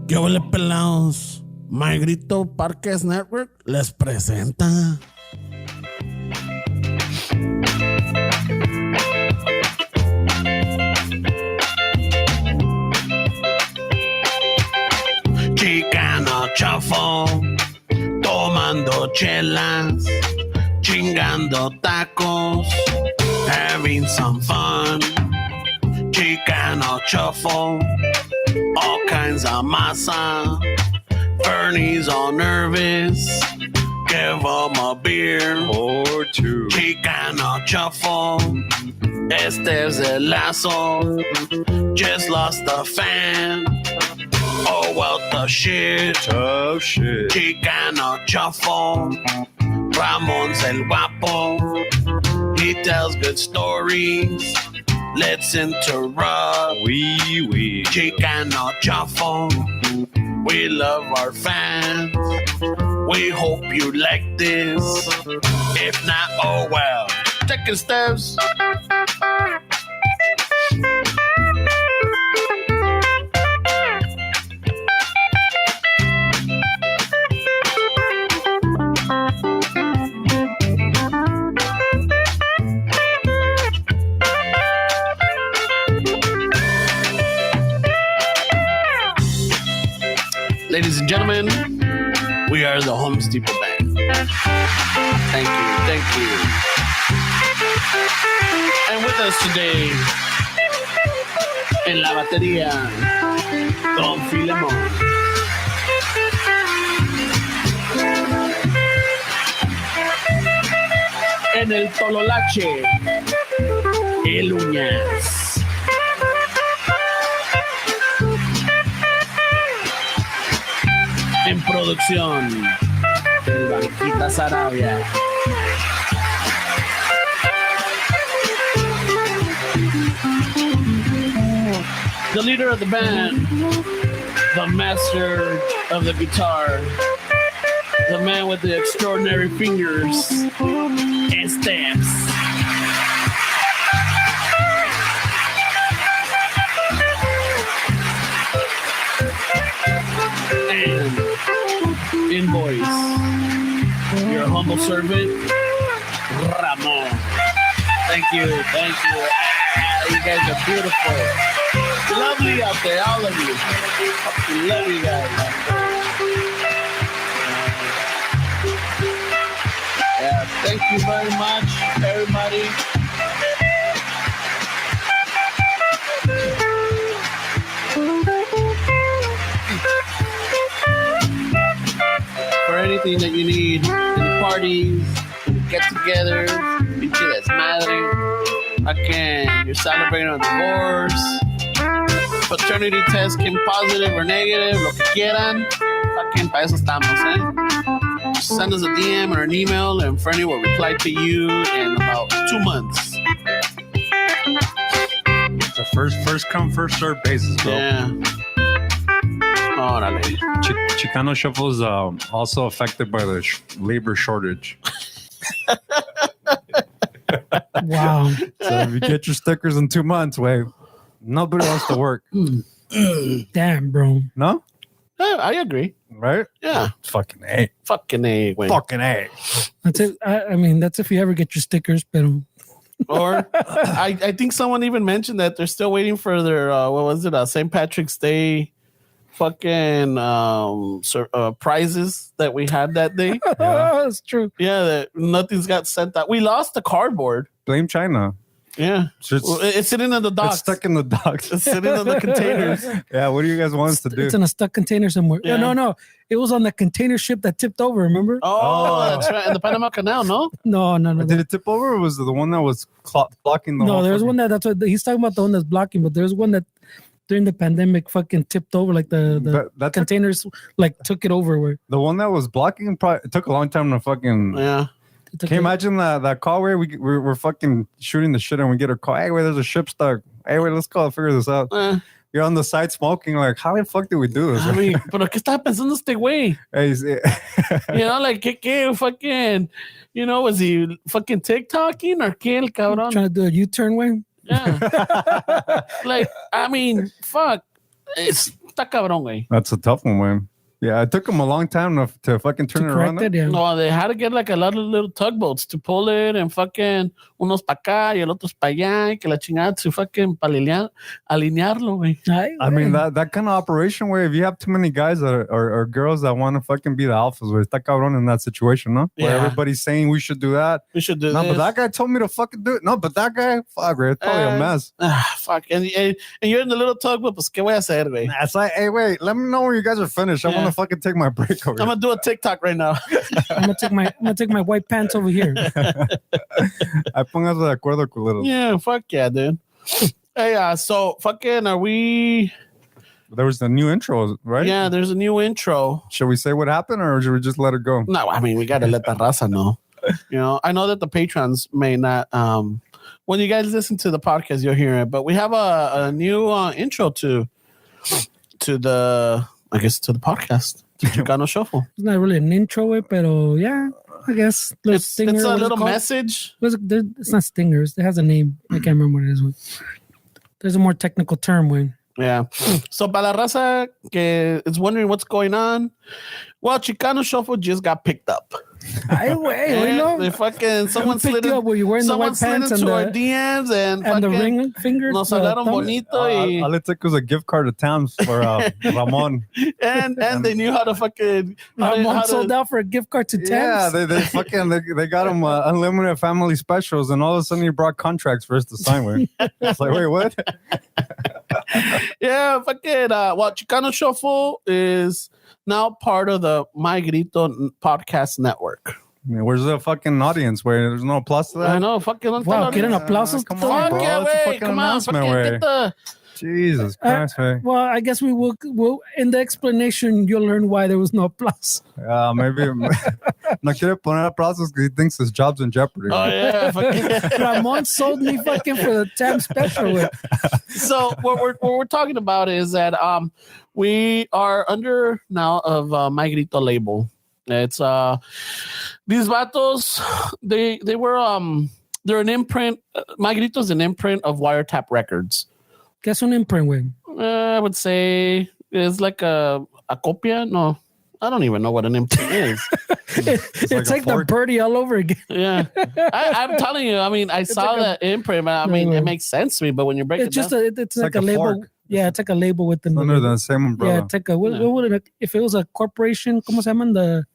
¿Qué huele, pelados? My Grito Podcast Network les presenta. Chicano Shuffle, tomando chelas, chingando tacos, having some fun. Chicano Shuffle, all kinds of masa. Bernie's all nervous. Give him a beer or two. Chicano Shuffle. Este's el lazo. Just lost a fan. Oh, well, the shit. Tough shit. Chicano Shuffle. Ramon's el guapo. He tells good stories. Let's interrupt. Wee. Chicano Shuffle. We love our fans. We hope you like this. If not, oh well. Taking steps. Ladies and gentlemen, we are the Home Depot Band. Thank you. And with us today, en la batería, Don Filemón. En el tololache, el Uñas. En producción, el Banquita Sarabia. The leader of the band, the master of the guitar, the man with the extraordinary fingers and steps. And in voice, your humble servant, Ramon. Thank you. You guys are beautiful. Lovely out there, all of you. I love you guys. Yeah, thank you very much, everybody. For anything that you need in parties, get-togethers, pinche desmadre. Again, you're celebrating a divorce, paternity test came positive or negative, lo que quieran. Fucking para eso estamos, eh? Just send us a DM or an email, and Fernie will reply to you in about 2 months. It's a first come, first served basis, bro. Yeah. Órale. Chicano Shuffle is also affected by the labor shortage. Wow. So if you get your stickers in 2 months, wait, nobody wants to work. Damn, bro. No? Yeah, I agree. Right? Yeah. Fucking A. Fucking A, güey. Fucking A. That's it. I mean, that's if you ever get your stickers, pero Or I think someone even mentioned that they're still waiting for their what was it? St. Patrick's Day fucking prizes that we had that day. Yeah. That's true. Yeah, that nothing's got sent out. We lost the cardboard. Blame China. Yeah. It's sitting in the docks. It's stuck in the docks. It's sitting in the containers. Yeah, what do you guys want us to do? It's in a stuck container somewhere. Yeah. No. It was on the container ship that tipped over, remember? Oh, that's right. In the Panama Canal, no? No. Did it tip over, or was it the one that was blocking the whole No, there's fucking- one that's what he's talking about, the one that's blocking, but there's one that during the pandemic fucking tipped over, like the containers like took it over. Where the one that was blocking probably it took a long time to fucking. Yeah. Can you imagine that call where we're fucking shooting the shit and we get a call? Hey, wait, there's a ship stuck. Hey, wait, let's call and figure this out. you're on the side smoking. Like, how the fuck did we do this? I mean, pero ¿qué estaba pensando este güey? You know, like, ¿qué fucking, you know, was he fucking TikToking or qué el cabrón? Trying to do a U-turn, güey. Yeah. Like, I mean, fuck. Está cabrón, güey. That's a tough one, man. Yeah, it took them a long time to fucking turn it around. Yeah. No, they had to get like a lot of little tugboats to pull it and fucking unos pa' acá y el otros pa' allá y que la chingada to fucking alinearlo, güey. I mean, that kind of operation where if you have too many guys that or girls that want to fucking be the alphas, güey, está cabrón in that situation, no? Yeah. Where everybody's saying we should do that. We should do no, this. But that guy told me to fucking do it. No, but that guy, fuck, güey, it's probably a mess. Fuck. And you're in the little tugboat, pues, ¿qué voy a hacer, güey? It's like, hey, wait, let me know when you guys are finished. I want to fucking take my break. I'm gonna do a TikTok right now. I'm gonna take my white pants over here. I póngase de acuerdo, culero. Yeah, fuck yeah, dude. Hey, so fucking are we? There was a new intro, right? Yeah, there's a new intro. Should we say what happened, or should we just let it go? No, I mean we gotta let the raza know. You know, I know that the patrons may not. When you guys listen to the podcast, you'll hear it. But we have a new intro to the podcast. Chicano Shuffle. It's not really an intro, pero yeah, I guess. It's a little message. It's not stingers. It has a name. I can't remember what it is. There's a more technical term, Wayne. Yeah. So para la raza que is wondering what's going on, well, Chicano Shuffle just got picked up. Ay, güey, no. They fucking someone slid up where you wearing the white pants into our DMs and the ring finger. Nos hablaron bonito. All it took was a gift card to Tams for Ramon. and they knew how to fucking Ramon sold out for a gift card to Tams. Yeah, they fucking they got him unlimited family specials, and all of a sudden he brought contracts for us to sign with. It's like, wait, what? Yeah, fucking well, Chicano Shuffle is now part of the My Grito podcast network. Yeah, where's the fucking audience? Where there's no applause to that? I know, fucking. Wow, quieren aplausos. Come on, bro. Yeah, It's a wait, fucking come on, announcement, fucking way. get the. Jesus Christ, man. Well, I guess we will in the explanation you'll learn why there was no applause. Maybe no quiere poner aplausos because he thinks his job's in jeopardy. Oh yeah, fucking. Ramon sold me fucking for the Tam special. So what we're talking about is that we are under now of My Grito label. It's these vatos, they were they're an imprint. My Grito is an imprint of Wiretap Records. ¿Qué es un imprint, güey? I would say it's like a copia. No, I don't even know what an imprint is. It's like the birdie all over again. Yeah, I'm telling you. I mean, I saw that imprint, but I mean, it makes sense to me. But when you break it's it just down, it's like a label. fork. Yeah, it's like a label within Under the same umbrella. Yeah, it's like what would it, if it was a corporation? ¿Cómo se llaman the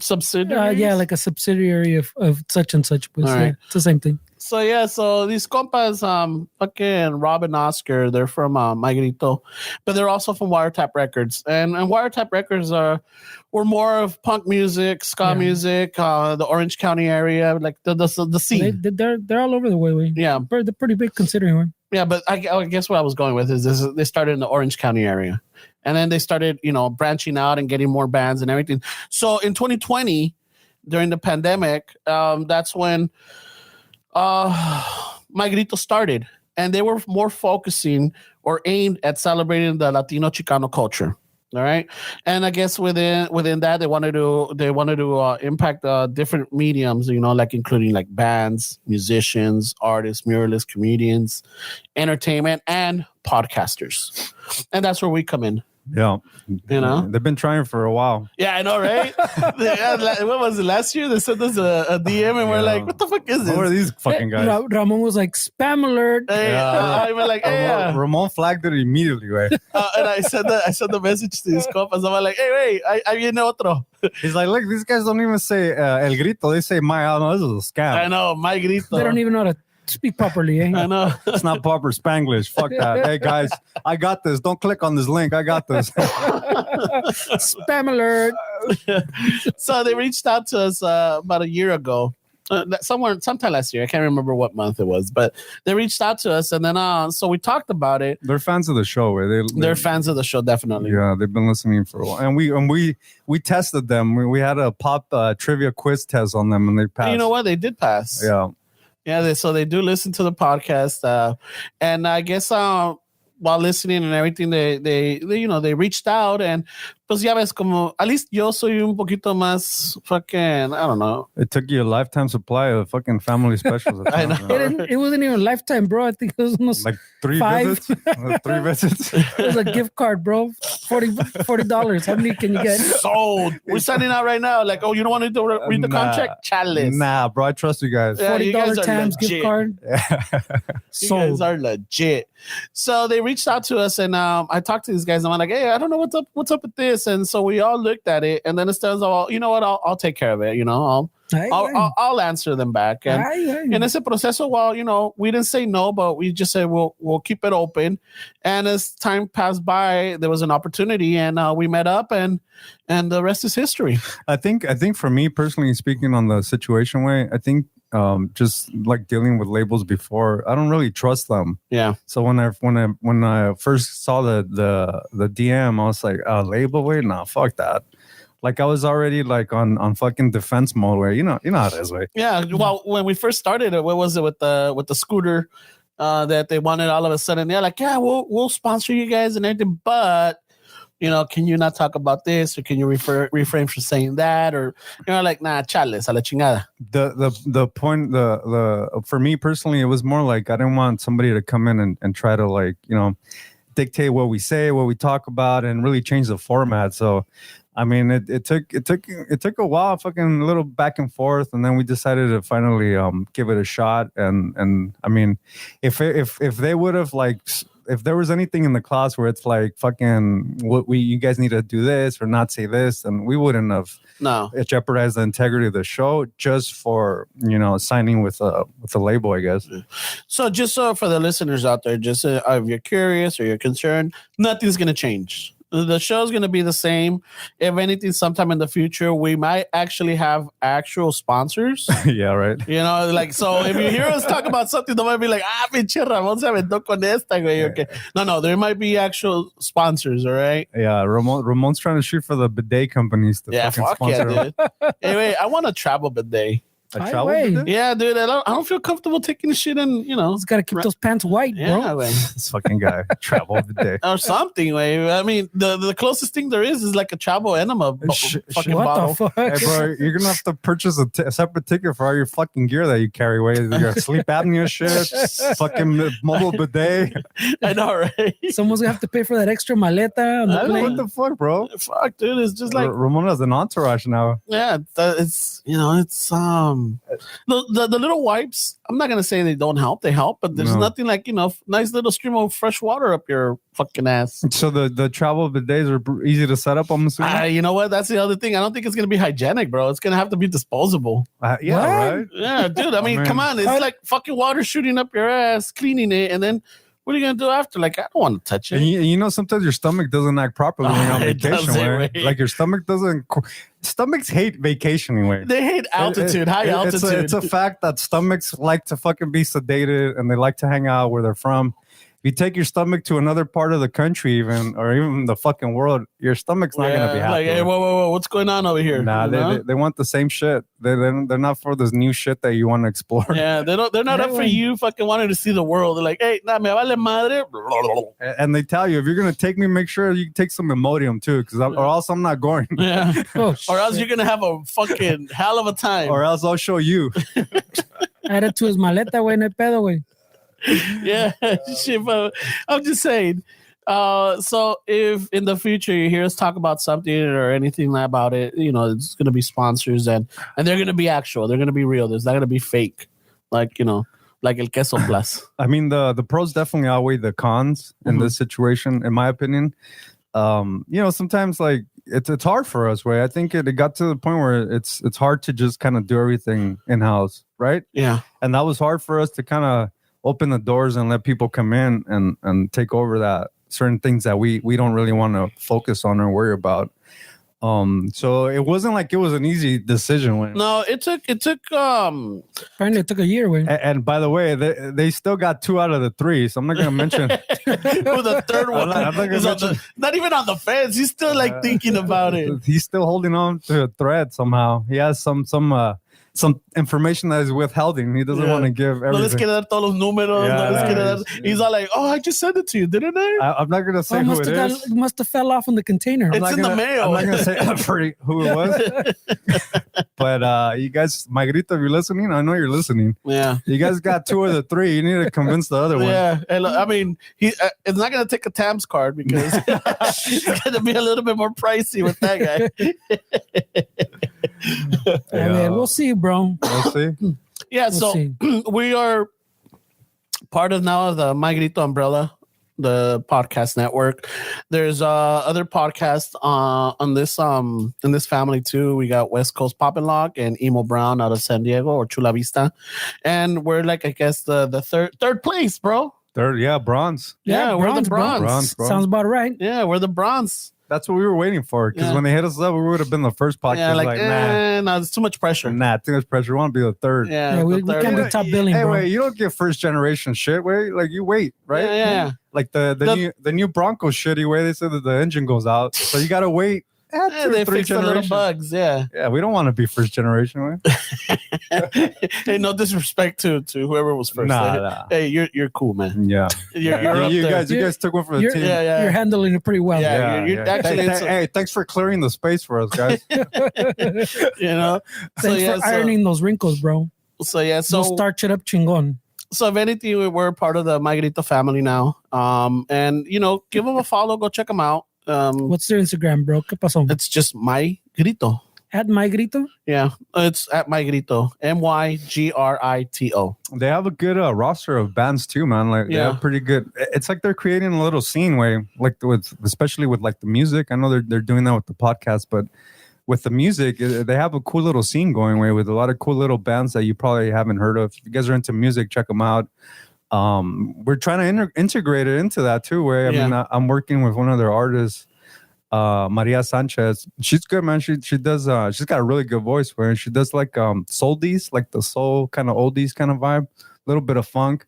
subsidiary? Yeah, like a subsidiary of such and such. But Right. it's the same thing. So these compas, fucking Rob and Oscar, they're from My Grito, but they're also from Wiretap Records, and Wiretap Records were more of punk music, ska music, the Orange County area, like the scene. They're all over the way. Yeah, they're pretty big considering one. Yeah, but I guess what I was going with is this: they started in the Orange County area, and then they started, branching out and getting more bands and everything. So in 2020, during the pandemic, that's when My Grito started, and they were more focusing or aimed at celebrating the Latino Chicano culture. All right, and I guess within that they wanted to impact different mediums, like including like bands, musicians, artists, muralists, comedians, entertainment, and podcasters, and that's where we come in. Yeah. They've been trying for a while. Yeah, I know, right? What was it last year? They sent us a DM and we're like, what the fuck is this? Who are these fucking guys? Ramon was like, spam alert. We're like, hey, Ramon flagged it immediately, right? and I sent the message to these compas. I'm like, hey, wait, I viene otro. He's like, look, these guys don't even say El Grito. They say no, this is a scam. I know, My Grito. They don't even know how to speak properly, eh? I know. It's not proper Spanglish. Fuck that. Hey, guys, I got this. Don't click on this link. I got this. Spam alert. So they reached out to us about a year ago. Sometime last year. I can't remember what month it was, but they reached out to us, and then so we talked about it. They're fans of the show. They're fans of the show, definitely. Yeah, they've been listening for a while, and we tested them. We had a pop trivia quiz test on them, and they passed. And you know what? They did pass. Yeah. Yeah, so they do listen to the podcast, and I guess while listening and everything, they reached out, and pues ya ves como at least yo soy un poquito más fucking, I don't know. It took you a lifetime supply of fucking family specials. I know. It wasn't even a lifetime, bro. I think it was almost Like 3 5. visits. 3 visits. It was a gift card, bro. $40. How many can you get? Sold. We're signing out right now. Like, oh, you don't want to read the contract? Chalice. Nah, bro, I trust you guys. Yeah, you guys $40 are Tams legit. gift card. You guys are legit. So they reached out to us, and I talked to these guys. And I'm like, hey, I don't know what's up with this. And so we all looked at it, and then it says, oh, you know what? I'll take care of it. You know, I'll answer them back. And in ese proceso, well, you know, we didn't say no, but we just said we'll keep it open. And as time passed by, there was an opportunity, and we met up, and the rest is history. I think for me personally, speaking on the situation way, I think just like dealing with labels before, I don't really trust them. Yeah. So when I first saw the DM, I was like, label way, nah, fuck that. Like I was already like on fucking defense mode where you know how it is, way. Yeah. Well, when we first started it, what was it with the scooter that they wanted all of a sudden? They're like, yeah, we'll sponsor you guys and everything, but you know, can you not talk about this, or can you refrain from saying that, or you know, like, nah, chales a la chingada. The point, the for me personally, it was more like I didn't want somebody to come in and try to, like, you know, dictate what we say, what we talk about, and really change the format. So I mean, it took a while, fucking a little back and forth, and then we decided to finally give it a shot. And I mean, if they would have, like, if there was anything in the class where it's like fucking you guys need to do this or not say this, and we wouldn't have jeopardized the integrity of the show just for, you know, signing with a label, I guess. So just for the listeners out there, just if you're curious or you're concerned, nothing's gonna change. The show's going to be the same. If anything, sometime in the future, we might actually have actual sponsors. Yeah, right. You know, like, so if you hear us talk about something, they might be like, pinche Ramón se aventó con esta, güey. Okay. No, there might be actual sponsors, all right? Yeah, Ramon's trying to shoot for the bidet companies to fucking sponsor dude. Anyway, I want a travel bidet. A travel bidet? Yeah, dude. I don't feel comfortable taking the shit in, you know. Just got to keep those pants white, bro. Yeah, this fucking guy. Travel bidet. Or something, way. I mean, the closest thing there is like a travel enema fucking what bottle. the fuck? Hey, bro, you're going to have to purchase a separate ticket for all your fucking gear that you carry away. Your sleep apnea shit, fucking mobile bidet. I know, right? Someone's going to have to pay for that extra maleta on the I don't know plane. what the fuck, bro. Fuck, dude. It's just like... Ramon has an entourage now. Yeah, it's, you know, it's... The little wipes, I'm not gonna say they don't help. They help, but there's nothing like, you know, nice little stream of fresh water up your fucking ass. So the travel bidets are easy to set up, I'm assuming? You know what? That's the other thing. I don't think it's gonna be hygienic, bro. It's gonna have to be disposable. Yeah, right? Yeah, dude. I mean, come on. It's like fucking water shooting up your ass, cleaning it, and then what are you gonna do after? Like, I don't want to touch it. And you know, sometimes your stomach doesn't act properly when you're on vacation. Right? Like your stomach doesn't. Stomachs hate vacationing. Way. They hate altitude, high altitude. It's a fact that stomachs like to fucking be sedated, and they like to hang out where they're from. If you take your stomach to another part of the country, or even the fucking world, your stomach's not gonna be happy. Like, hey, whoa, what's going on over here? Nah, they want the same shit. They're not for this new shit that you want to explore. Yeah, they're not up for you fucking wanting to see the world. They're like, hey, nah, me vale madre. And they tell you, if you're gonna take me, make sure you take some Imodium too, or else I'm not going. Yeah, or else you're gonna have a fucking hell of a time. Or else I'll show you. Add it to his maleta, güey, no hay pedo, güey. Yeah, shit, but I'm just saying. So if in the future you hear us talk about something or anything about it, you know, it's going to be sponsors and they're going to be actual. They're going to be real. There's not going to be fake. Like, you know, like El Queso Plus. I mean, the pros definitely outweigh the cons in this situation, in my opinion. You know, sometimes like it's hard for us, right? I think it got to the point where it's hard to just kind of do everything in-house, right? Yeah. And that was hard for us to kind of open the doors and let people come in and take over that certain things that we don't really want to focus on or worry about. So it wasn't like it was an easy decision. No, it took apparently it took a year. And by the way, they still got 2 out of the 3, so I'm not gonna mention the third one. Not even on the fence. He's still like thinking about it. He's still holding on to a thread somehow. He has some some information that is withholding. He doesn't want to give everything. No les quiere dar todos los números. Yeah, no les quiere dar. He's all like, "Oh, I just sent it to you, didn't I?" I'm not gonna say who it is. Must have fell off in the container. It's in the mail. I'm not gonna say who it was. But you guys, My Grito, if you're listening, I know you're listening. Yeah. You guys got 2 of the 3. You need to convince the other one. Yeah, and I mean, it's not gonna take a Tams card because it's gonna be a little bit more pricey with that guy. I mean, we'll see, bro. We'll see. Yeah, We'll so see. we are part of now of the My Grito umbrella, the podcast network. There's other podcasts on this in this family too. We got West Coast Pop and Lock and Emo Brown out of San Diego or Chula Vista, and we're like I guess the third place, bro. Third, yeah, bronze. Yeah, we're the bronze. Bronze. Sounds about right. Yeah, we're the bronze. That's what we were waiting for. Because when they hit us up, we would have been the first podcast. Yeah, like nah, it's too much pressure. Nah, too much pressure. We want to be the third. Yeah, we the third. can't be top billing, Hey, bro. wait, you don't get first generation shit. Wait, like you wait, right? Yeah. Like the new Bronco shitty way. They said that the engine goes out, so you gotta wait. Yeah, they fix the little bugs. Yeah. Yeah, we don't want to be first generation, right? Hey, no disrespect to whoever was first. Nah. Hey, you're cool, man. Yeah, You're up you there. guys took one for the team. Yeah. You're handling it pretty well. Yeah. You're actually, Hey, thanks for clearing the space for us, guys. you know. Thanks for ironing those wrinkles, bro. So We'll starch it up, chingón. So if anything, we're part of the My Grito family now. And give them a follow. Go check them out. What's their Instagram, bro? ¿Qué pasó? It's just My Grito. At My Grito? Yeah, it's at My Grito. MyGrito. They have a good roster of bands too, man. Like they have pretty good. It's like they're creating a little scene way, like especially with like the music. I know they're doing that with the podcast, but with the music, they have a cool little scene going away with a lot of cool little bands that you probably haven't heard of. If you guys are into music, check them out. We're trying to integrate it into that too. Where I mean, I'm working with one of their artists, Maria Sanchez. She's good, man. She does. She's got a really good voice. Where she does like soldies, like the soul kind of oldies kind of vibe, a little bit of funk.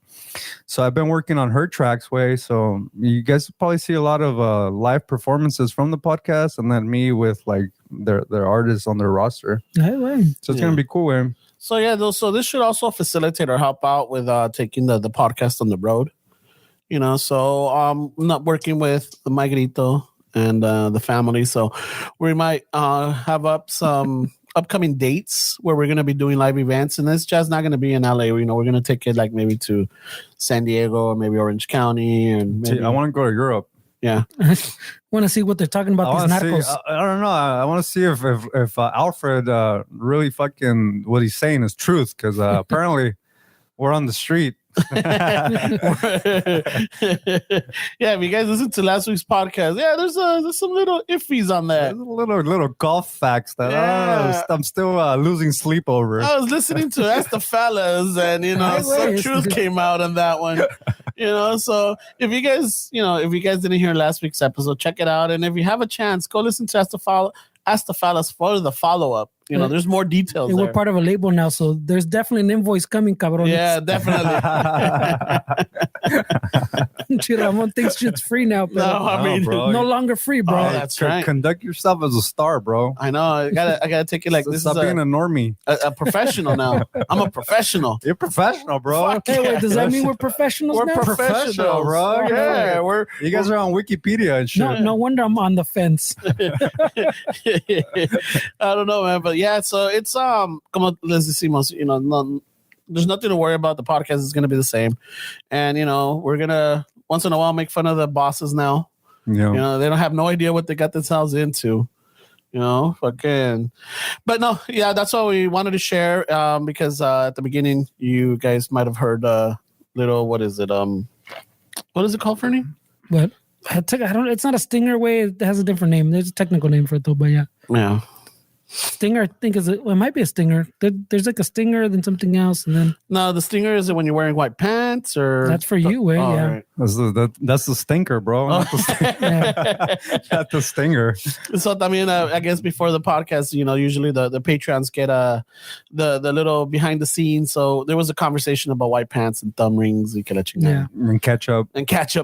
So I've been working on her tracks way. So you guys probably see a lot of live performances from the podcast, and then me with like their artists on their roster. Hey, way. So it's gonna be cool, man. So so this should also facilitate or help out with taking the podcast on the road. So I'm not working with the My Grito and the family, so we might have up some upcoming dates where we're gonna be doing live events, and it's just not gonna be in LA. We're gonna take it like maybe to San Diego or maybe Orange County, and maybe, I want to go to Europe. Yeah. Want to see what they're talking about, these narcos. I don't know. I want to see if Alfred really fucking what he's saying is truth, because apparently we're on the street. Yeah, if you guys listen to last week's podcast, there's some little iffies on that. There's little golf facts that I'm still losing sleep over. I was listening to Ask the Fellas, and some truth came out on that one. So if you guys didn't hear last week's episode, check it out, and if you have a chance, go listen to Ask the Fellas for the follow-up. There's more details. We're part of a label now, so there's definitely an invoice coming, cabrón. Yeah, definitely. Ramon thinks shit's free now, but no longer free, bro. Oh, that's right. Conduct yourself as a star, bro. I know. I gotta take it like this. Stop being a normie. A professional now. I'm a professional. You're professional, bro. Hey, wait, does that mean we're professionals now? We're professional, bro. Yeah, you guys are on Wikipedia and shit. No wonder I'm on the fence. I don't know, man, but yeah, so it's como les decimos, there's nothing to worry about. The podcast is gonna be the same, and we're gonna once in a while make fun of the bosses now. Yeah. They don't have no idea what they got themselves into. Fucking. But no, that's what we wanted to share. Because at the beginning, you guys might have heard little. What is it? What is it called, Fernie? What? It's not a stinger way. It has a different name. There's a technical name for it though. But yeah. Stinger, I think it might be a stinger. There's like a stinger, then something else, and then no, the stinger is when you're wearing white pants, or that's for you, way. Yeah. Right. That's the stinker, bro. Not not the stinger. So I mean, I guess before the podcast, usually the Patreons get the little behind the scenes. So there was a conversation about white pants and thumb rings. You can let you know. And ketchup.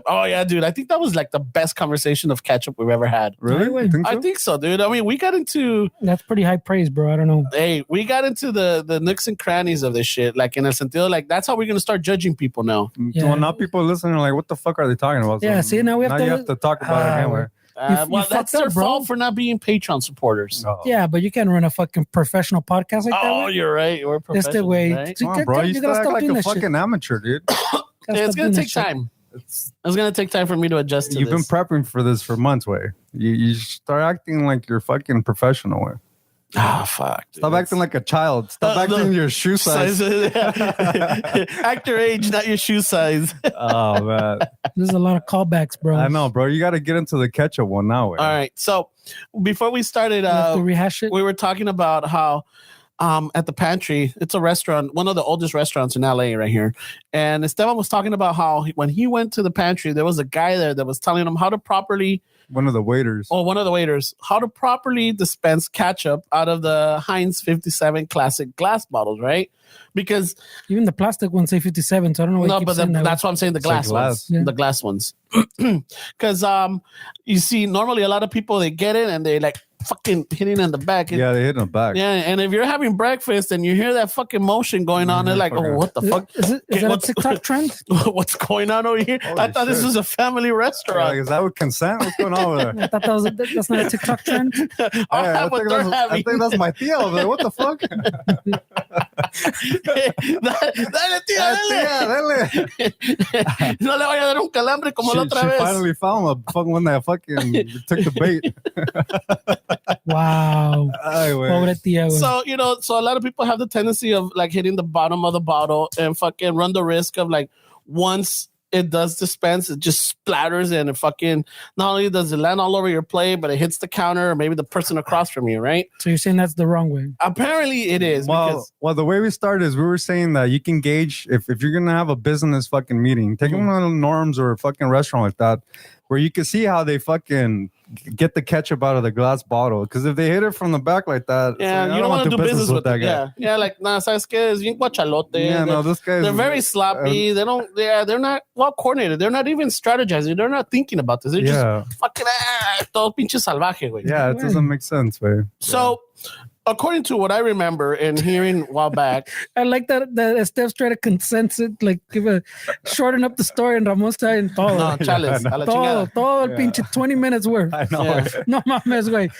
Oh yeah, dude. I think that was like the best conversation of ketchup we've ever had. Really? I think so, dude. I mean, we got into That's pretty high praise, bro. I don't know. Hey, we got into the nooks and crannies of this shit. Like in el sentido, like that's how we're gonna start judging people now. Yeah. Well, now people listening are like, what the fuck are they talking about? Yeah, see, now we have to- you have to talk about it anyway. You Well, that's fucked their up, bro. fault for not being Patreon supporters. Oh. Yeah, but you can't run a fucking professional podcast like that. Oh, way. you're right. We're That's the professionals, way. right? Come on, bro. You still gotta act stop like doing a that shit. fucking amateur, dude. Gotta It's stop gonna doing that take shit. time. It's gonna take time for me to adjust to You've been this. prepping for this for months, way. You start acting like you're fucking professional, way. Fuck. Dude. Stop acting like a child. Stop acting your shoe size. Act your age, not your shoe size. Oh man, There's a lot of callbacks, bro. I know, bro. You got to get into the ketchup one now, way. All right. So before we started, You have to rehash it. we were talking about how at the pantry, it's a restaurant, one of the oldest restaurants in LA right here. And Esteban was talking about how when he went to the pantry, there was a guy there that was telling him how to properly, One of the waiters. one of the waiters, how to properly dispense ketchup out of the Heinz 57 classic glass bottles, right? Because Even the plastic ones say 57, so I don't know why no, you but keep saying that. that's what I'm saying. The It's like glass glass. ones, Yeah. the glass ones. Because you see, normally a lot of people they get it and they like fucking hitting in the back. Yeah, they hit in the back. Yeah, and if you're having breakfast and you hear that fucking motion going on, they're like, Okay. "Oh, what the fuck? Is that a What's- TikTok trend? What's going on over here? Holy I thought this shit. was a family Like, restaurant. is that with consent? What's going on over there? I thought that's not a TikTok trend. I'll Hey, have what they're I having. think that's my tío. over there. What the fuck? Dale, tía, dale. Dale. No le vaya a dar un calambre como la otra She vez. finally found a fucking one that fucking took the bait. Wow. Ay, güey. Pobre tía, güey. So a lot of people have the tendency of like hitting the bottom of the bottle and fucking run the risk of like once it does dispense, it just splatters and it fucking not only does it land all over your plate, but it hits the counter or maybe the person across from you, right? So you're saying that's the wrong way? Apparently it is because Well, the way we started is we were saying that you can gauge if you're gonna have a business fucking meeting, take them to Norms or a fucking restaurant like that, where you can see how they fucking get the ketchup out of the glass bottle. Because if they hit it from the back like that, yeah, I you don't want to do business with that it. guy. Yeah, like nah, sabes que es bien guachalote. Yeah, no, this guy. They're very sloppy. They're not well coordinated. They're not even strategizing. They're not thinking about this. They're Yeah, just fucking todo pinche salvaje, güey. yeah, it doesn't make sense, man. So, according to what I remember and hearing a while back, I like that Steph's trying to consense it, like shorten up the story and Ramon está en todo. no, chales, a la chingada. Todo el pinche 20 minutes worth. I know. Yeah. No mames, güey.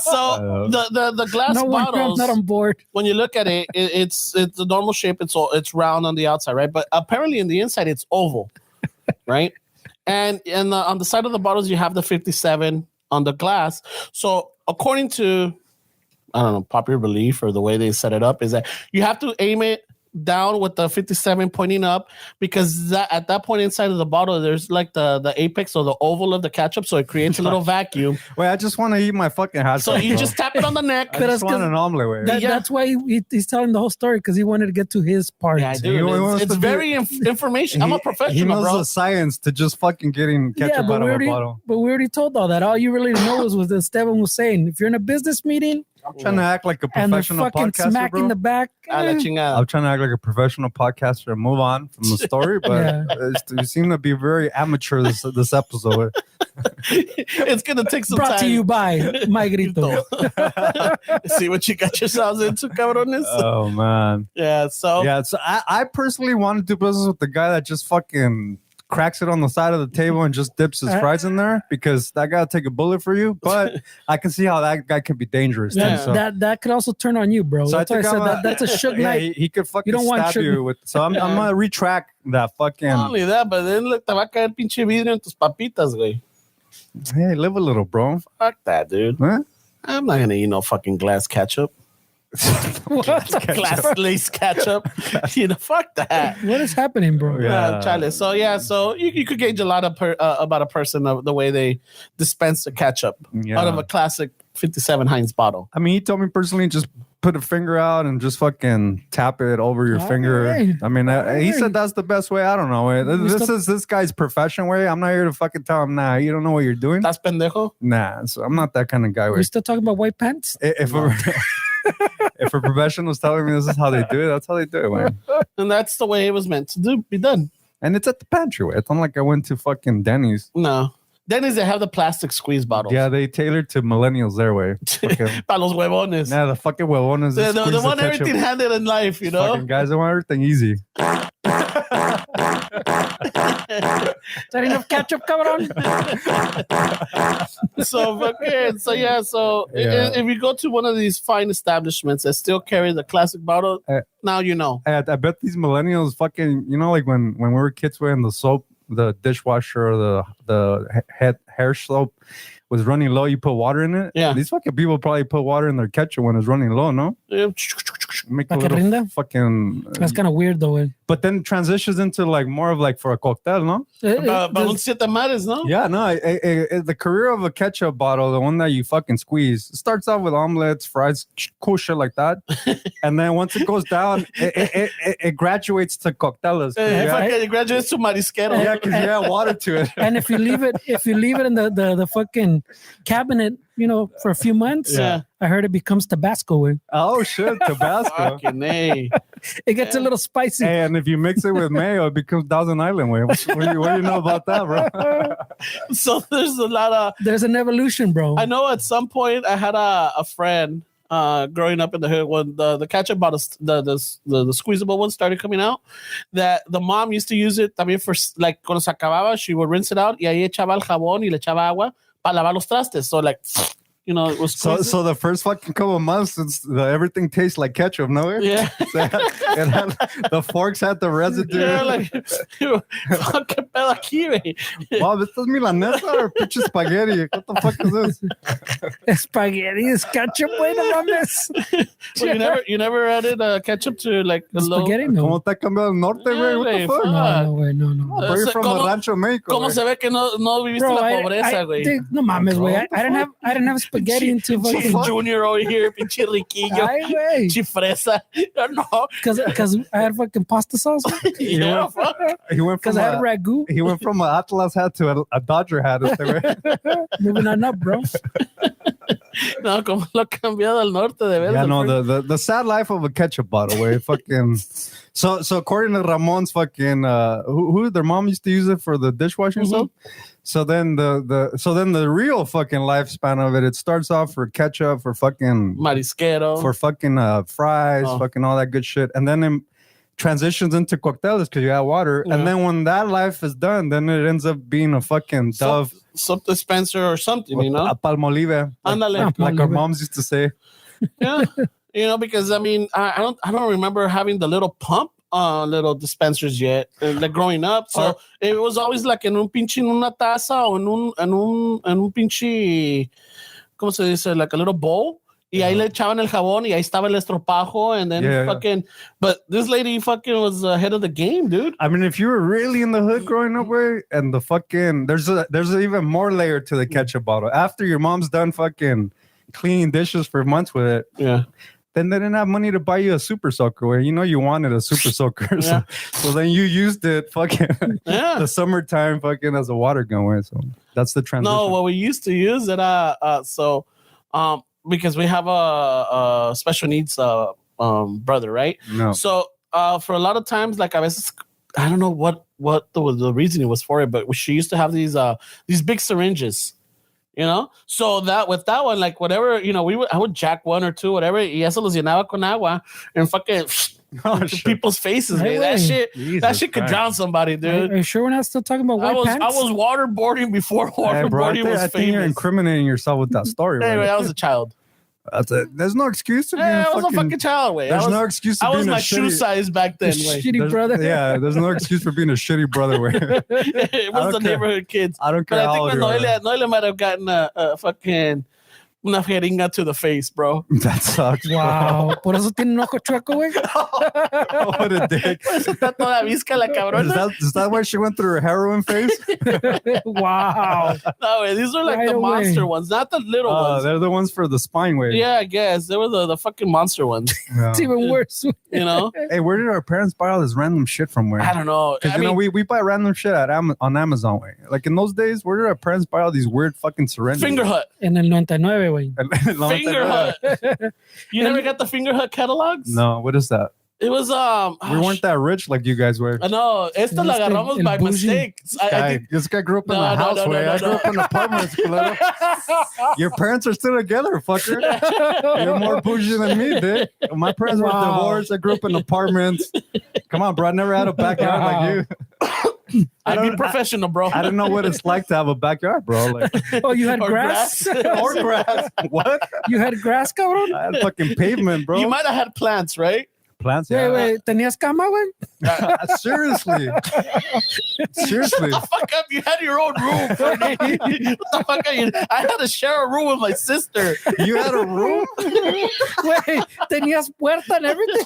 So the glass No wonder I'm bottles, not on board. when you look at it, it's the normal shape. It's round on the outside, right? But apparently in the inside, it's oval, right? And on the side of the bottles, you have the 57 on the glass. So according to I don't know, popular belief or the way they set it up is that you have to aim it down with the 57 pointing up because at that point inside of the bottle, there's like the apex or the oval of the ketchup. So it creates a little vacuum. Wait, I just want to eat my fucking hot So dog, you bro. just tap it on the neck. I just want an omelet, way. That, Yeah. That's why he's telling the whole story because he wanted to get to his part. Yeah, dude, He wants it's to very information. I'm a He professional, knows bro. the science to just fucking getting ketchup out of a bottle. but we already told all that. All you really know was what Esteban was saying. If you're in a business meeting I'm trying to act like a and they're professional fucking podcaster, smacking bro. the back, A la chingada. I'm trying to act like a professional podcaster and move on from the story, but Yeah. you seem to be very amateur this episode. It's gonna take some brought time. to you by My Grito. See what you got yourselves into, cabrones. Oh man, Yeah. So yeah. So I personally want to do business with the guy that just fucking cracks it on the side of the table and just dips his fries in there because that guy will take a bullet for you. But I can see how that guy can be dangerous. Yeah. Too, so. That could also turn on you, bro. So That's why I think said I'm that's a shook yeah, night. he could fucking You don't want stab sugar. you with. So I'm gonna retract that fucking. not only that, but then look, te va a caer pinche vidrio en tus papitas, güey. Hey, live a little, bro. Fuck that, dude. Huh? I'm not gonna eat no fucking glass ketchup. Glass lace ketchup. Fuck that. What is happening, bro? Yeah. Chale. So you could gauge a lot of about a person of the way they dispense the ketchup Yeah. out of a classic 57 Heinz bottle. I mean, he told me personally, just put a finger out and just fucking tap it over your finger. Right. I mean, he said that's the best way. I don't know. This is this guy's profession way. I'm not here to fucking tell him, nah, you don't know what you're doing. ¿Estás pendejo? Nah, so I'm not that kind of guy. We're still talking about white pants? If a professional's telling me this is how they do it, that's how they do it, man. And that's the way it was meant to be done. And it's at the pantry way. It's not like I went to fucking Denny's. No. Denny's, they have the plastic squeeze bottles. Yeah, they tailored to millennials their way. Para los huevones. Nah, the fucking huevones. The one everything handed in life, you know? Fucking guys, they want everything easy. Is that enough ketchup, cabrón? So if you go to one of these fine establishments that still carry the classic bottle, now you know. I bet these millennials fucking, you know, like when we were kids wearing the soap, the dishwasher or the hair soap was running low, you put water in it. Yeah. These fucking people probably put water in their ketchup when it's running low, no? Yeah. Make a Like little fucking... That's kind of weird, though. Eh? But then transitions into like more of like for a cocktail, no? Balón siete mares, no? Yeah, no. The career of a ketchup bottle, the one that you fucking squeeze, it starts off with omelets, fries, cool shit like that. And then once it goes down, it graduates to coctelas. It graduates to marisquero. Yeah, because you add water to it. And if you leave it in the fucking cabinet, you know, for a few months, I heard it becomes Tabasco. Eh? Oh shit, Tabasco. Fucking A. It gets a little spicy. And if you mix it with mayo, it becomes Thousand Island way. What do you know about that, bro? So there's a lot of... There's an evolution, bro. I know at some point I had a friend growing up in the hood when the ketchup bottles, the squeezable ones started coming out, that the mom used to use it también for, like, cuando se acababa, she would rinse it out y ahí echaba el jabón y le echaba agua para lavar los trastes. So, like, you know, it was so the first fucking couple of months, everything tastes like ketchup, no? Yeah. The forks had the residue. Yeah, like, fucking pedo aquí, güey. Wow, this is milanesa or pinche spaghetti? What the fuck is this? Spaghetti is ketchup, güey, no mames. Well, you never added ketchup to like the Spaghetti, no. ¿Cómo te ha cambiado el norte, güey? What the fuck? No, güey, no. Bro, you're from the Rancho Mexico. ¿Cómo se ve que no viviste la pobreza, güey? No mames, güey. I didn't have spaghetti into fucking Junior over here, pinche riquillo. Ay, güey. Pinche fresa. No. Because I had fucking pasta sauce. Yeah, fuck. He went from Because I had ragu. He went from an Atlas hat to a Dodger hat. Moving on up, bro. No, como lo ha cambiado al norte de verdad. Yeah, no, the sad life of a ketchup bottle, where fucking. So according to Ramon's fucking, who their mom used to use it for the dishwashing soap. So then the real fucking lifespan of it starts off for ketchup, for fucking marisquero, for fucking fries, fucking all that good shit, and then it transitions into cocktails because you add water, and then when that life is done, then it ends up being a fucking Dove soap dispenser or something, you know, a Palmolive, like our moms used to say. Yeah, you know, because I mean, I don't remember having the little pump. Little dispensers yet, like growing up. So it was always like en un pinche, en una taza o en un pinche, ¿cómo se dice? Like a little bowl. Y ahí le echaban el jabón y ahí estaba el estropajo and then fucking. But this lady fucking was ahead of the game, dude. I mean, if you were really in the hood growing up, way and the fucking there's an even more layer to the ketchup bottle. After your mom's done fucking cleaning dishes for months with it. Yeah. Then they didn't have money to buy you a super soaker. Where you know you wanted a super soaker, so then you used it fucking the summertime fucking as a water gun. Way. So that's the transition. No, what we used to use it because we have a special needs brother, right? No. So for a lot of times, like I don't know what the reason was for it, but she used to have these big syringes. You know, so that with that one, like whatever, you know, I would jack one or two, whatever, y eso los llenaba con agua and fucking people's faces, man. That shit could drown somebody, dude. Are you sure we're not still talking about white pants? I was waterboarding before waterboarding was famous. I think you're incriminating yourself with that story. Anyway, I was a child. There's no excuse to be I was a fucking child, way. There's no excuse to I being was a my shitty, shoe size back then, shitty brother. Yeah, there's no excuse for being a shitty brother, way. It was the neighborhood kids. I don't care how old you are. Noelia might have gotten a fucking una jeringa to the face, bro. That sucks. Wow. Por eso tiene un ojo chueco, güey. What a dick. Eso está toda visca la cabrona. Is that why she went through her heroin phase? Wow. No, way, these are like Right the away. monster ones, not the little ones. They're the ones for the spine wave. Yeah, I guess. They were the fucking monster ones, Yeah. It's even worse. you know? Hey, where did our parents buy all this random shit from? Where? I don't know. Because I mean, we buy random shit on Amazon. Way. Like in those days, where did our parents buy all these weird fucking syringes? Finger Hut. En el 99, güey. Finger Hut. You never got the Finger Hut catalogs? No, what is that? It was We weren't that rich like you guys were. No, esta la agarramos El by bougie. mistake. I think This guy grew up in No, a no, house no, where no, I no, grew up in apartments. Culero. Your parents are still together, fucker. You're more bougie than me, dude. My parents were Wow. divorced. I grew up in apartments. Come on, bro. I never had a backyard like you. I'd be professional, bro. I don't know what it's like to have a backyard, bro. Like, Oh, you had Or grass? or grass. What? You had grass, cabrón? I had fucking pavement, bro. You might have had plants, right? Plants. Wait, Yeah. wait. ¿Tenías cama, güey? Seriously. Seriously. What the fuck up? You had your own room. Fernie. What the fuck are you? I had to share a room with my sister. You had a room? Wait, ¿tenías puerta and everything?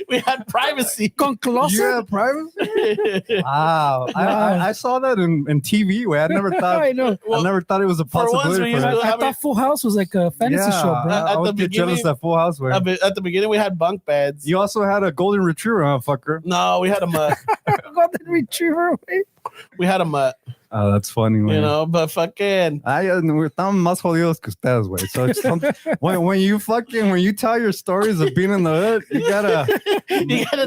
We had privacy. Con closet? You had privacy? Wow. I saw that in TV. Way. I never thought. I know. I never thought it was a For once, possibility we for used that. to- I thought Full House was like a fantasy show, bro. At I the would get jealous beginning- at Full House. Way. At the beginning, we had bunk beds. You also had a golden retriever, huh, fucker? No, we had a mutt. Golden Retriever, güey. We had a mutt. Oh, that's funny, man. You know, but fucking. Estamos más jodidos que ustedes, güey. So it's when you tell your stories of being in the hood, you gotta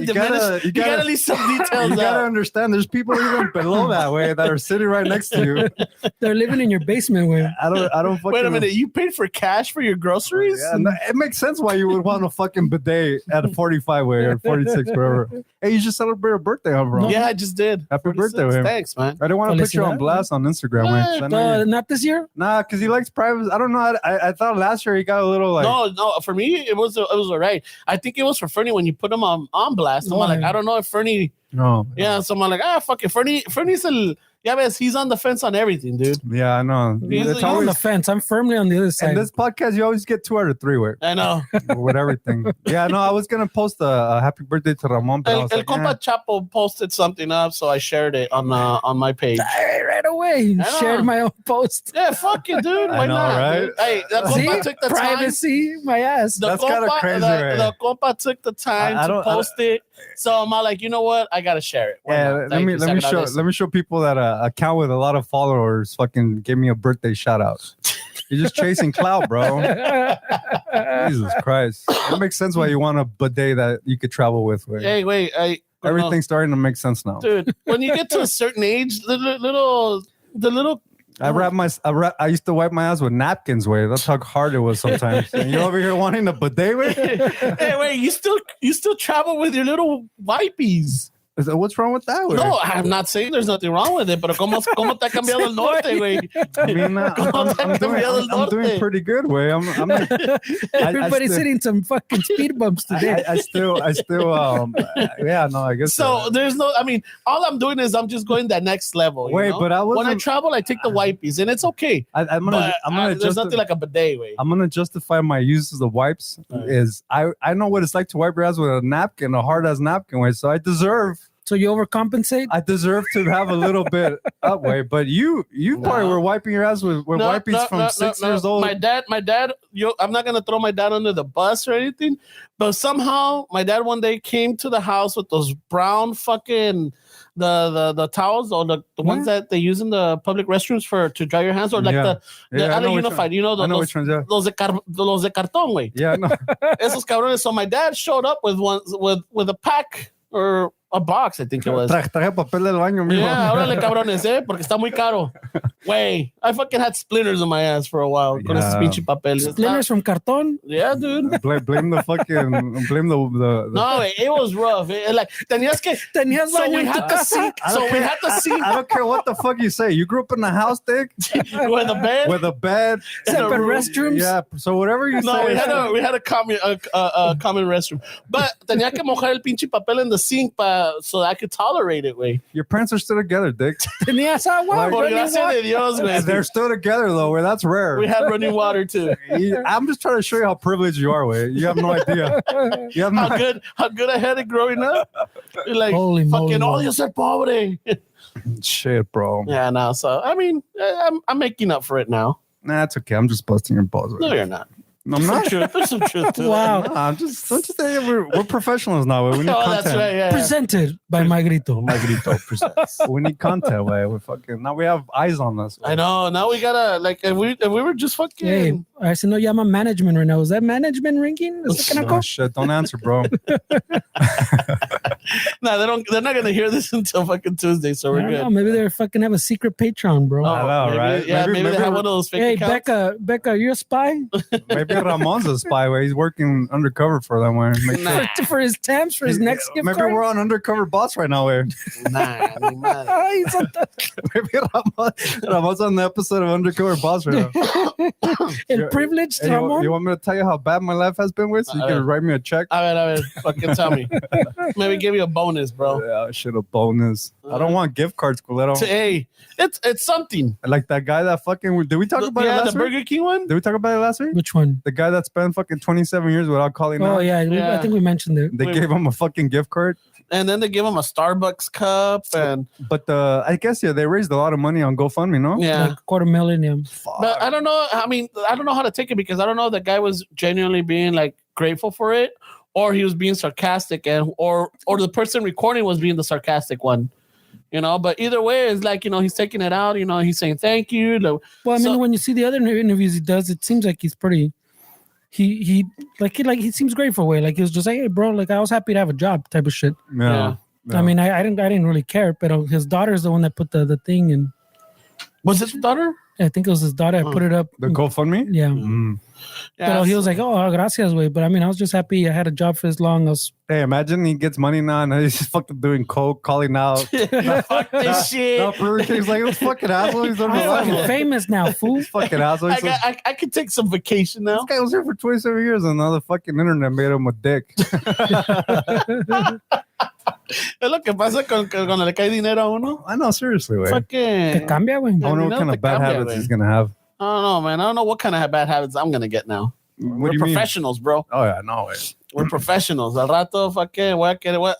diminish. You gotta leave some details you gotta out. understand. There's people even below that way that are sitting right next to you. They're living in your basement, güey. I don't fucking. Wait a minute, you paid for cash for your groceries? Yeah, no, it makes sense why you would want a fucking bidet at a 45 way or 46, wherever. Hey, you just celebrated a birthday, huh, bro? Yeah, I just did. Happy 46. birthday, man. Thanks, man. I didn't want to put you on Felicidades. blast on Instagram, What? man. 'cause I know you- Not this year? Nah, because he likes privacy. I don't know. I thought last year he got a little like. No, for me it was all right. I think it was for Fernie when you put him on blast. I'm Oh, like, yeah. I don't know if Fernie. No. Yeah, so I'm like, fuck it. Fernie's el. Yeah, ves, he's on the fence on everything, dude. Yeah, I know. He's- It's he's I'm on always, the fence. I'm firmly on the other in side. this podcast, you always get 2 out of 3 I know. with everything. Yeah, no, I was gonna post a happy birthday to Ramon, but I El was like, compa Chapo posted something up, so I shared it on my page. Right away. I know. Shared my own post. Yeah, fuck it, dude. Why I know, not? right? Dude? Hey, the See? compa took the time. Privacy, my ass. The That's kinda compa- crazy, the, right? the compa took the time I to don't- post it, so I'm all like, you know what? I gotta share it. Why yeah, not? let Thank me you, let me show people that account with a lot of followers fucking gave me a birthday shout out. You're just chasing clout, bro. Jesus Christ. It makes sense why you want a bidet that you could travel with. Wait. Hey, wait, Everything's starting to make sense now. dude. When you get to a certain age, the little. I used to wipe my ass with napkins, way. That's how hard it was sometimes. And you're over here wanting a bidet, way? Hey, wait, you still travel with your little wipies. What's wrong with that, way? No, I'm not saying there's nothing wrong with it, but ¿cómo te ha cambiado el norte, güey? I mean, I'm doing pretty good, way. Everybody's hitting some fucking speed bumps today. I still, yeah, no, I guess So there's no, I mean, all I'm doing is I'm just going that next level. you Wait, know? but I when I wasn't- travel, I take the wipies, and it's okay. I'm gonna There's nothing like a bidet, way. I'm gonna justify my uses of wipes. Right. Is I know what it's like to wipe your ass with a napkin, a hard ass napkin, way. So I deserve So you overcompensate? to have a little bit up, way. But you probably were wiping your ass with wipies from 6 years old. My dad, I'm not gonna throw my dad under the bus or anything, but somehow my dad one day came to the house with those brown fucking the towels or the ones that they use in the public restrooms to dry your hands, or like Yeah. the Yeah, I know which unified, you know, I know those, which ones. Yeah, los de cartón, way. yeah, no. Esos cabrones. So my dad showed up with a pack or a box, I think it was. Traje papel del baño, mijo. Yeah, órale, cabrones, porque está muy caro. Wey, I fucking had splinters in my ass for a while con esos Yeah. pinche papeles. Splinters from cartón? Yeah, dude. Blame the No, it was rough. Like, tenías que. Tenías So baño we en tu had to casa. sink. So we had to sink I don't care what the fuck you say. You grew up in a house, dick, with a bed. with a bed. and a Separate room. restrooms? Yeah, so whatever you No, say. we had a common restroom, but tenía que mojar el pinche papel in the sink so I could tolerate it, güey. Your parents are still together, dick. Tenías agua? Por running gracia water? de Dios, güey. They They're still together though. Where that's rare. We had running water too. I'm just trying to show you how privileged you are. Way you have no idea. You have no How good I had it growing up. You're like, Holy fucking, moly. odio ser pobre. shit, bro. Yeah, no. So I mean, I'm making up for it now. Nah, it's okay. I'm just busting your balls. No, you're not. No, I'm not. There's some truth to Wow. Nah, I'm just don't you say we're professionals now. We need Oh, content. that's right. Yeah. Presented by My Grito. My Grito presents. We need content. Way we fucking now we have eyes on us. I know. Now we gotta like if we were just fucking. Hey, I said no. Yeah, I'm management right now. Is that management ringing? Is it gonna Oh, go? shit! Don't answer, bro. No, they don't. They're not gonna hear this until fucking Tuesday. So I we're don't good. know. Maybe they're fucking have a secret Patreon, bro. I know, maybe, right? Yeah, maybe they have one of those fake Hey, accounts. Becca, you're a spy Maybe Ramon's a spy. Way he's working undercover for them. Way make sure. Nah. for his temps for his next gift Maybe card. we're on undercover boss right now. Way Nah, ni madre. He's a- maybe Ramon's on the episode of Undercover Boss right now. el privileged Hey, Ramon. you want me to tell you how bad my life has been with? So you can write me a check. A ver, fucking tell me. Maybe give you a bonus, bro. Yeah, shit, a bonus. I don't want gift cards, culero. Hey, it's something. Like that guy that fucking. Did we talk about it Yeah, the last week? Burger King one. Did we talk about it last week? Which one? The guy that spent fucking 27 years without calling Oh out. yeah, Yeah. I think we mentioned it. They gave him a fucking gift card. And then they give him a Starbucks cup, and But I guess they raised a lot of money on GoFundMe, no? yeah. Like $250,000. Yeah. Fuck. But I don't know. I mean, I don't know how to take it because I don't know if the guy was genuinely being like grateful for it, or he was being sarcastic, and or the person recording was being the sarcastic one. You know, but either way, it's like, you know, he's taking it out. You know, he's saying thank you. Well, I mean, So- when you see the other interviews he does, it seems like he's pretty. He seems grateful way. Like he was just like, hey, bro, like I was happy to have a job, type of shit. Yeah. I mean, I didn't really care, but his daughter's the one that put the thing in. Was it his daughter? I think it was his daughter. I put it up. The GoFundMe? Yeah. Mm. Yeah, But he was like, oh, gracias, way. But I mean, I was just happy I had a job for this long. I was, Hey, imagine he gets money now and he's just fucking doing coke, calling out. fuck this shit. No, Burger King's like, this fucking asshole. He's on I'm the fucking line. famous now, fool. Fucking asshole. He's like, I could take some vacation now. this guy was here for 27 years and now the fucking internet made him a dick. Es lo que pasa cuando le cae dinero a uno. I know, seriously, way. Te Fucking. cambia, güey. I wonder what kind of bad habits he's going to have. I don't know, man. I don't know what kind of bad habits I'm gonna get now. What We're do you mean? professionals, bro. Oh, yeah, no way. We're professionals. Al rato, fucking,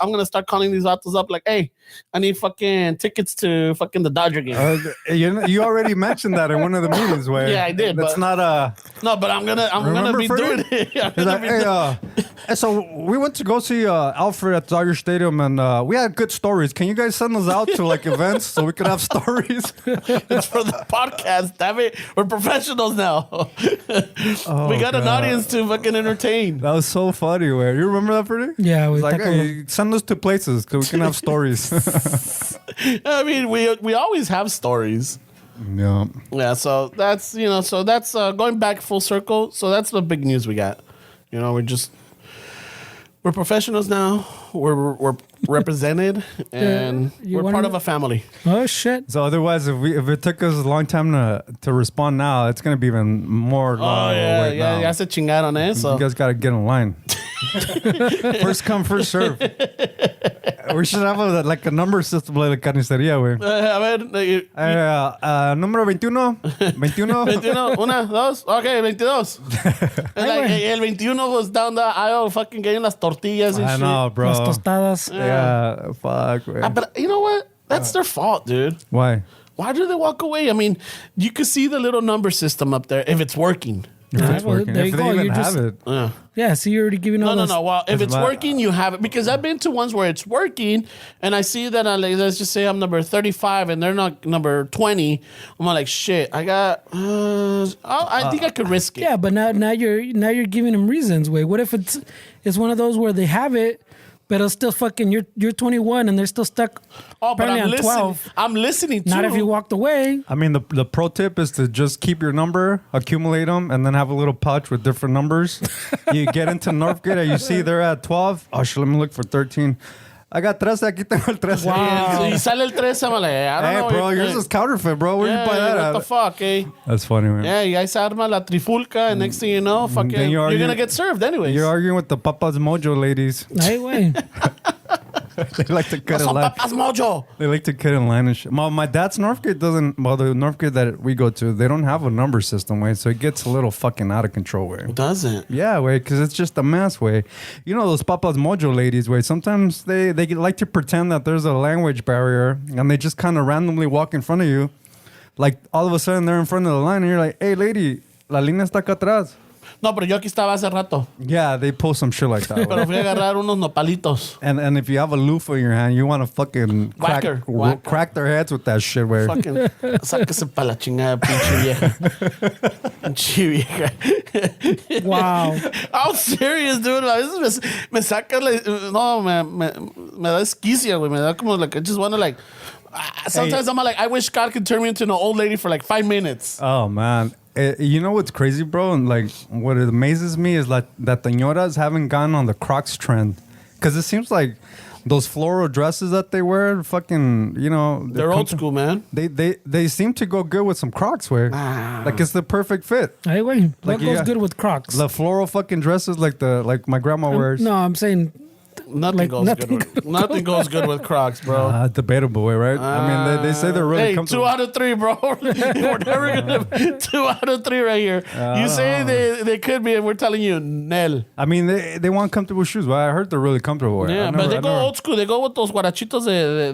I'm gonna start calling these vatos up like, hey, I need fucking tickets to fucking the Dodger game. You already mentioned that in one of the meetings, way. Yeah, I did, That's but- not a. No, but I'm gonna Remember be Freddie? doing it. I'm He's gonna like, be hey, doing- hey, so we went to go see Alfred at Dodger Stadium, and we had good stories. Can you guys send us out to like events so we could have stories? It's for the podcast. Damn it, we're professionals now. We got an God. audience to fucking entertain. That was so funny. Where you remember that, Freddie? Yeah, It's we like, hey, send us to places so we can have stories. I mean, we always have stories. Yeah. Yeah, so that's going back full circle. So that's the big news we got. You know, we're professionals now. We're represented, and you we're wanna- part of a family. Oh shit. So otherwise, if it took us a long time to respond now, it's gonna be even more. Oh yeah, now. ya se chingaron, eh? So You guys got to get in line. First come, first serve. We should have like a number system like the carnicería, güey. a ver, Número 21. 21. 21, una, dos, okay, 22. And like, el 21 was down the aisle fucking getting las tortillas and I shit. know, bro. Las tostadas. Yeah, fuck, güey. But you know what? That's their fault, dude. Why? Why do they walk away? I mean, you could see the little number system up there if it's working. If Yeah, it's well, working. there If you they go, even you're have just- it. Yeah. Yeah, so you're already giving all No. those. Well, if it's about- working, you have it. Because I've been to ones where it's working, and I see that like, let's just say I'm number 35, and they're not number 20. I'm like, shit. I got. I think I could risk it. Yeah, but now you're giving them reasons. Wait, what if it's one of those where they have it, but it's still fucking you're 21 and they're still stuck. Oh, but apparently I'm on listening. 12. I'm listening too. Not if you walked away. I mean, the pro tip is to just keep your number, accumulate them, and then have a little pouch with different numbers. You get into Northgate and you see they're at 12. Oh, shit, let me look for 13. I got 13. Aquí tengo el 13. Y sale el 13, I'm like, I don't Hey, know. bro, yours is counterfeit, bro. Where yeah, you buy that what at? the fuck, eh? That's funny, man. Yeah, y ahí se arma la trifulca, and next thing you know, fucking, Then you're you're gonna get served anyways. You're arguing with the Papa's Mojo ladies. Hey, wait. They like to cut No in son line. papas mojo. They like to cut in line and shit. My dad's North Gate doesn't. Well, the North Gate that we go to, they don't have a number system, way. So it gets a little fucking out of control, way. Doesn't. Yeah, way, because it's just a mess, way. You know those papas mojo ladies, way. Sometimes they like to pretend that there's a language barrier, and they just kind of randomly walk in front of you, like all of a sudden they're in front of the line, and you're like, "Hey, lady, la línea está acá atrás." No, pero yo aquí estaba hace rato. Yeah, they pull some shit like that. Pero way. fui a agarrar unos nopalitos. And if you have a loofah in your hand, you want to fucking Whacker. crack their heads with that shit, way. Fucking, sáquese pa' la chingada, pinche vieja. Pinche vieja. Wow. I'm serious, dude. A veces me saca, no, me da esquicia, güey. Me da como, like, I just want to, like, sometimes I'm like, I wish God could turn me into an old lady for like 5 minutes. Oh, man. You know what's crazy, bro? And like, what it amazes me is like that the señoras haven't gone on the Crocs trend. Because it seems like those floral dresses that they wear, fucking, you know. They're old school, man. They seem to go good with some Crocs, way. Like, it's the perfect fit. Hey, wait. Like, What goes yeah. good with Crocs? The floral fucking dresses like my grandma wears. No, I'm saying Nothing Like, goes nothing good. Nothing goes good with Crocs, bro. Debatable way, right? I mean, they say they're really Hey, comfortable. 2 out of 3, bro. We're never gonna 2 out of 3 right here. You say they could be, and we're telling you, Nel. I mean, they want comfortable shoes, but I heard they're really comfortable. Way. Yeah, I've but never- they I've go never- old school. They go with those guarachitos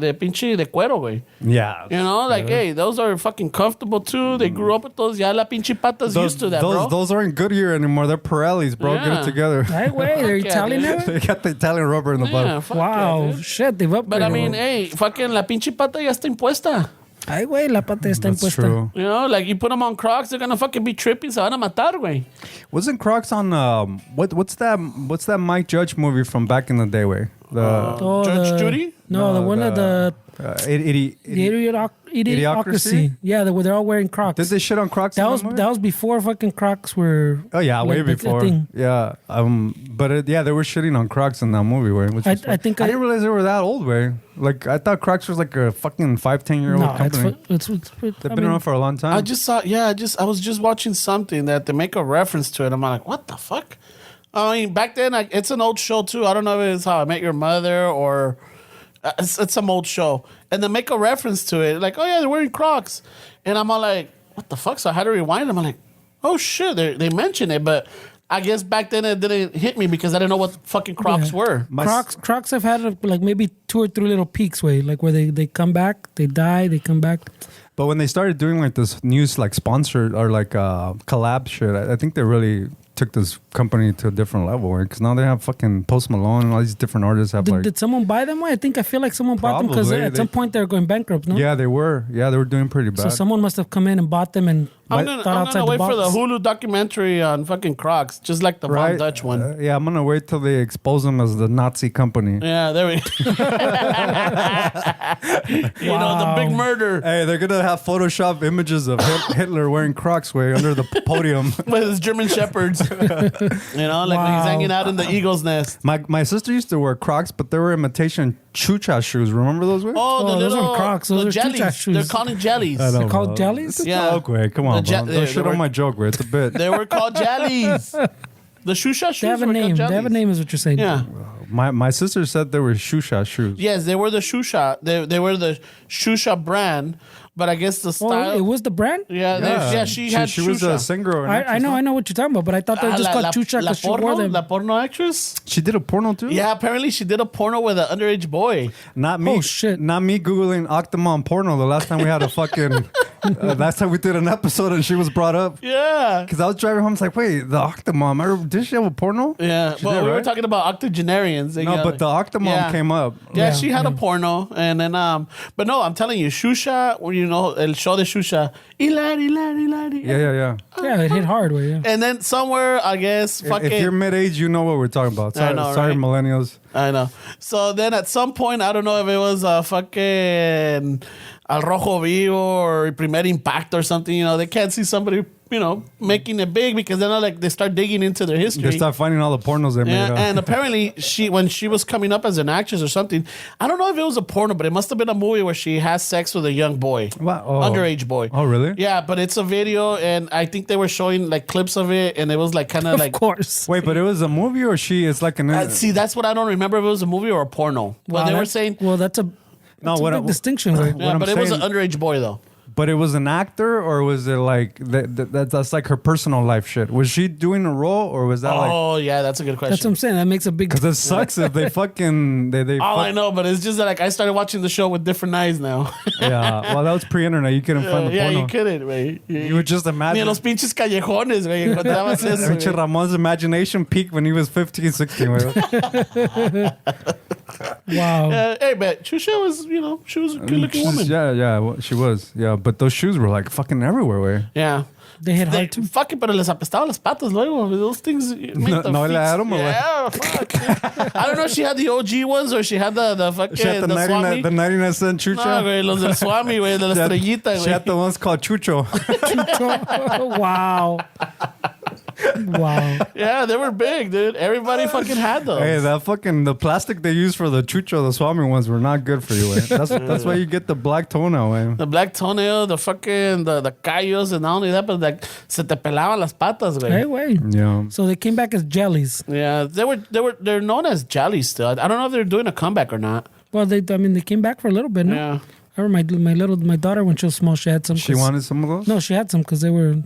de pinche de cuero, güey. Yeah. You know, like, hey, those are fucking comfortable too. They grew up with those. Ya la pinche pata's used to that, bro. Those aren't Goodyear anymore. They're Pirellis, bro. Get Yeah. it together. hey, wait, they're Yeah, Italian dude. now? They got the Italian rubber in the Yeah, bottom. fuck Wow, yeah, dude. shit, they've upgraded. But I mean, hey, fucking la pinche pata ya está impuesta. Ay, güey, la pata está That's impuesta. true. You know, like you put them on Crocs, they're gonna fucking be trippy. Se van a matar, güey. Wasn't Crocs on what's that Mike Judge movie from back in the day? Way Oh, Judge the- Judy? No, the one of the Idiocracy. Yeah, where they're all wearing Crocs. Did they shit on Crocs? that in was movie? that was before fucking Crocs were. Oh yeah, way like, the before. thing. Yeah, but yeah, they were shitting on Crocs in that movie. Way, which I was fun. think I I- didn't realize they were that old. Way, like I thought Crocs was like a fucking 5-10-year-old No, company. it's They've I been mean, around for a long time. I just saw, I was just watching something that they make a reference to it. I'm like, what the fuck? I mean, back then, it's an old show too. I don't know if it's How I Met Your Mother or it's some old show. And they make a reference to it. Like, oh yeah, they're wearing Crocs. And I'm all like, what the fuck? So I had to rewind them. I'm like, oh shit, they mentioned it. But I guess back then it didn't hit me because I didn't know what fucking Crocs Yeah. were. Crocs have had like maybe 2 or 3 little peaks, way like where they come back, they die, they come back. But when they started doing like this news, like sponsored or like collab shit, I think they really took this company to a different level. Because now they have fucking Post Malone and all these different artists have like. Did someone buy them? I feel like someone bought them because Probably. at some point they were going bankrupt. No, Yeah, they were. Yeah, they were doing pretty bad. so someone must have come in and bought them and I'm thought gonna outside wait the box. for the Hulu documentary on fucking Crocs, just like the Von Dutch one. Yeah, I'm gonna wait till they expose them as the Nazi company. Yeah, there we go. You know, the big murder Hey, they're gonna have Photoshop images of Hitler wearing Crocs way under the podium. with his German shepherds. You know, like when he's Wow. hanging out in the eagle's nest. My sister used to wear Crocs, but they were imitation chucha shoes. Remember those? Way? Oh, the those little aren't Crocs, those the are jellies. chucha shoes. They're calling jellies. I know, They're called bro. jellies? It's a Yeah. joke, way. Come on, The bro. they Don't shit were- on my joke, way. It's a bit. They were called jellies. The shusha shoes They have a were name. called They have a jellies. name, is what you're saying. Yeah. My sister said they were shusha shoes. Yes, they were the shusha. They were the shusha brand, but I guess the style. Oh, it was the brand? Yeah, she had She was shusha. a singer. Or an I actress, know no? what you're talking about, but I thought they were just called chucha la because she wore porno, them. la porno actress. She did a porno too. Yeah, apparently she did a porno with an underage boy. Not me. Oh, shit. Not me Googling Octomom porno the last time we had a fucking. Last time we did an episode and she was brought up. Yeah. Because I was driving home, I was like, wait, the Octomom, did she have a porno? Yeah, She well, did, we were right? talking about octogenarians. No, but the Octomom came up. Yeah, Yeah, she had a yeah. porno, and then but no, I'm telling you, Shusha, well, you know, el show de Shusha, hilari, hilari, hilari. Yeah. Yeah, it hit hard way. Yeah. And then somewhere, I guess, fucking. If you're mid-age, you know what we're talking about. Sorry, know, sorry right? millennials. I know. So then at some point, I don't know if it was fucking Al Rojo Vivo or primer impacto or something, you know, they can't see somebody, you know, making it big because then they start digging into their history. They start finding all the pornos they made. And apparently, when she was coming up as an actress or something, I don't know if it was a porno, but it must have been a movie where she has sex with a young boy, underage boy. Oh, really? Yeah, but it's a video, and I think they were showing like clips of it, and it was like kind of like. Of course. Wait, but it was a movie or it's like an. See, that's what I don't remember if it was a movie or a porno. But they were saying. Well, that's a big distinction. Right? Yeah, but it was an underage boy though. But it was an actor, or was it like that's like her personal life shit? Was she doing a role, or was that like? Oh yeah, that's a good question. That's what I'm saying. That makes a big. Because it sucks if they fucking they. I know, but it's just that like I started watching the show with different eyes now. Yeah, well, that was pre-internet. You couldn't find the porno. Yeah, you couldn't, güey. You would just Ni imagine. en los pinches callejones, güey, encontrabas eso. Pinche Ramon's imagination peaked when he was 15, 16. Güey. Wow. Hey, man, Chusha was, you know, she was a good-looking woman. Yeah, well, she was. Yeah, but those shoes were like fucking everywhere, way. Yeah. They hit hard too. Fucking, pero les apestaban las patas luego. Those things make the No feet. le dieron, Yeah, fuck. I don't know if she had the OG ones or she had the fucking She had the Swami. 99-cent chucho. No, güey, los del Swami, güey, de la estrellita, She had the güey. ones called chucho. Wow. Wow. Yeah, they were big, dude. Everybody fucking had those. Hey, the plastic they used for the chucho, the Swami ones, were not good for you, way. That's why you get the black toenail, way. The black toenail, the fucking, the callos, and not only that, but like, se te pelaban las patas, güey. Hey, wait. Yeah. So they came back as jellies. Yeah, they're known as jellies still. I don't know if they're doing a comeback or not. Well, they came back for a little bit. No? Yeah. I remember my daughter when she was small, she had some. She wanted some of those? No, she had some because they were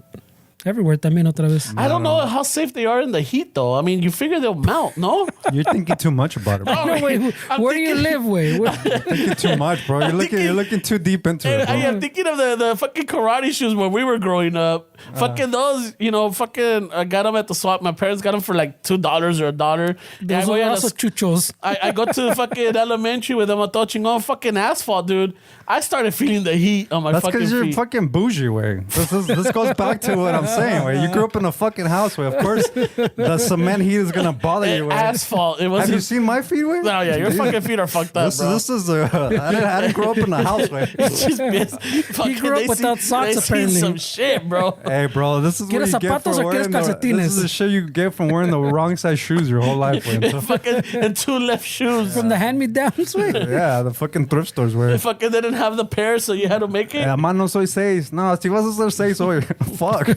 everywhere también otra vez. I don't know how safe they are in the heat, though. I mean, you figure they'll melt, no? You're thinking too much about it, bro. No, wait, where do you live, wait? You're thinking too much, bro. You're looking too deep into it, bro. I'm thinking of the fucking karate shoes when we were growing up. Fucking those, you know, fucking, I got them at the swap. My parents got them for like $2 or $1. Those are also chuchos. I go to fucking elementary with them. I thought, chingón, fucking asphalt, dude. I started feeling the heat on my That's fucking because you're feet. fucking bougie, way. This goes back to what I'm saying, way. You grew up in a fucking house, way. Of course, the cement heat is gonna bother you, way. Asphalt. It was. Have you seen my feet, way? No, yeah, your fucking feet are fucked up, bro. This is I didn't grow up in a house, way. It's just fucking, grew up without socks, they seen apparently. some shit, bro. Hey, bro, this is what ¿Quieres you get zapatos for o quieres wearing calcetines? this is the shit you get from wearing the wrong size shoes your whole life, way. So, Fucking and 2 left shoes. From the hand-me-downs, wait. yeah, the fucking thrift stores, way. They fucking didn't have the pair, so you had to make it. Además no soy 6. No, si vas a ser 6 hoy. Fuck.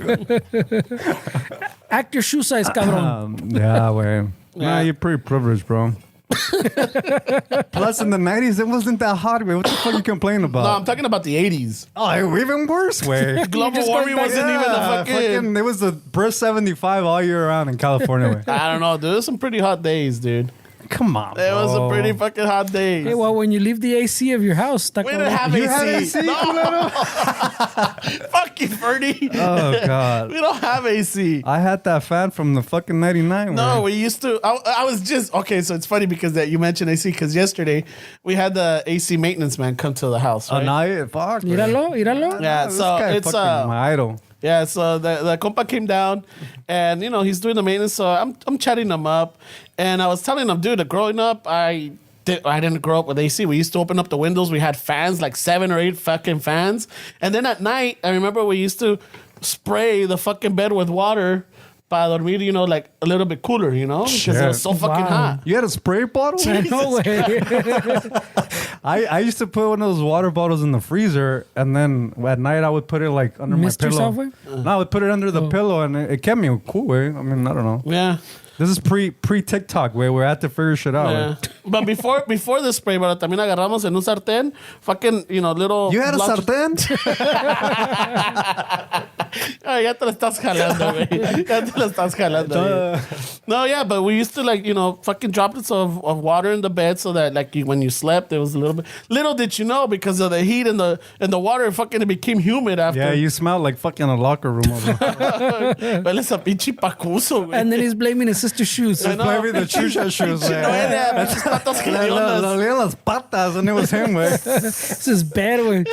Act your shoe size, cabrón. Yeah, way. Yeah. Nah, you're pretty privileged, bro. Plus, in the 90s, it wasn't that hot, way. What the fuck are you complaining about? No, I'm talking about the 80s. Oh, even worse, way. Global just warming goes back- wasn't even the fucking... It was the brisk 75 all year round in California, way. I don't know, dude. There's some pretty hot days, dude. Come on, It was bro. some pretty fucking hot days. Hey, well, when you leave the AC of your house, We didn't have You had AC. AC, No. Fuck you, Ferdy. Oh, God. We don't have AC. I had that fan from the fucking 99. No, way. we used to. I was just okay. So it's funny because that you mentioned AC because yesterday we had the AC maintenance man come to the house. Oh, Right? now fuck. man. Míralo. Yeah, This so guy it's fucking my idol. yeah. So the compa came down, and you know he's doing the maintenance. So I'm chatting him up, and I was telling him, dude, growing up, I didn't grow up with AC. We used to open up the windows. We had fans, like 7 or 8 fucking fans, and then at night, I remember we used to spray the fucking bed with water. Para dormir, you know, like a little bit cooler, you know, because it was so fucking Wow. hot. You had a spray bottle? No way. I used to put one of those water bottles in the freezer, and then at night I would put it like under Mist my pillow. yourself with? No, I would put it under the pillow, and it kept me cool, way. I mean, I don't know. Yeah. This is pre TikTok, way. We're at to figure shit out. Yeah. way. But before the spray, pero también agarramos en un sartén, fucking, you know, little. You had a blocks- sartén? Ay, ya te lo estás jalando, güey. Ya te lo estás jalando. güey. No, yeah, but we used to like, you know, fucking droplets of water in the bed so that like when you slept, it was a little bit. Little did you know because of the heat and the water, fucking it became humid after. Yeah, you smelled like fucking a locker room. Over there. Hueles a pinche pacuso, güey. And then he's blaming his sister's shoes. I know. Maybe the chucha shoes. No, era pinches patas hediondas. Le olían las patas, and it was him, way. This is bad, way.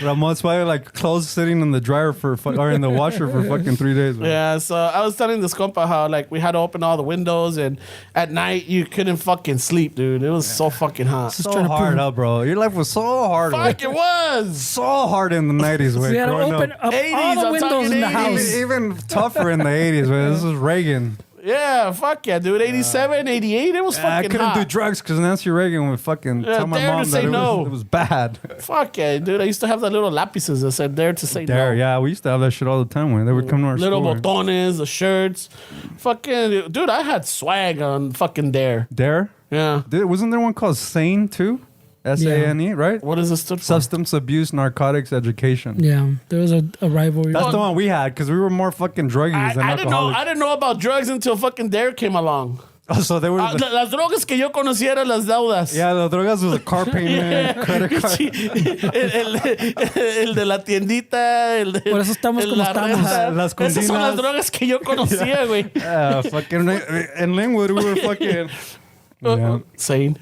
Ramon's probably like clothes sitting in the dryer or in the washer for fucking 3 days. Man. Yeah, so I was telling this compa how like we had to open all the windows, and at night you couldn't fucking sleep, dude. It was so fucking hot. So hard up, bro. Your life was so hard. Fuck, it was so hard in the 90s. So you had to open up 80s, all the I'm windows talking in the 80s. house. Even tougher in the 80s, man. This is Reagan. Yeah, fuck yeah, dude. 87, 88, it was fucking I couldn't hot. do drugs because Nancy Reagan would fucking tell my dare to mom say that no. it was bad. Fuck yeah, dude. I used to have the little lapices that said dare to say Dare, no. yeah. We used to have that shit all the time when they would come to our Little school. botones, the shirts. Fucking, dude, I had swag on fucking Dare. Dare? Yeah. Wasn't there one called SANE too? SANE, right? What is this stood for? Substance Abuse Narcotics Education. Yeah, there was a rivalry. That's the one we had because we were more fucking druggies than I didn't know. alcoholics. I didn't know about drugs until fucking Dare came along. Oh, so they were Las drogas que yo conocía eran las deudas. yeah, the drogas was a car payment, credit card. el de la tiendita, el de Por eso estamos como la estamos. renta. Las Esas son las condinas. drogas que yo conocía, güey. Fucking in Linwood, we were fucking. Yeah. Sane.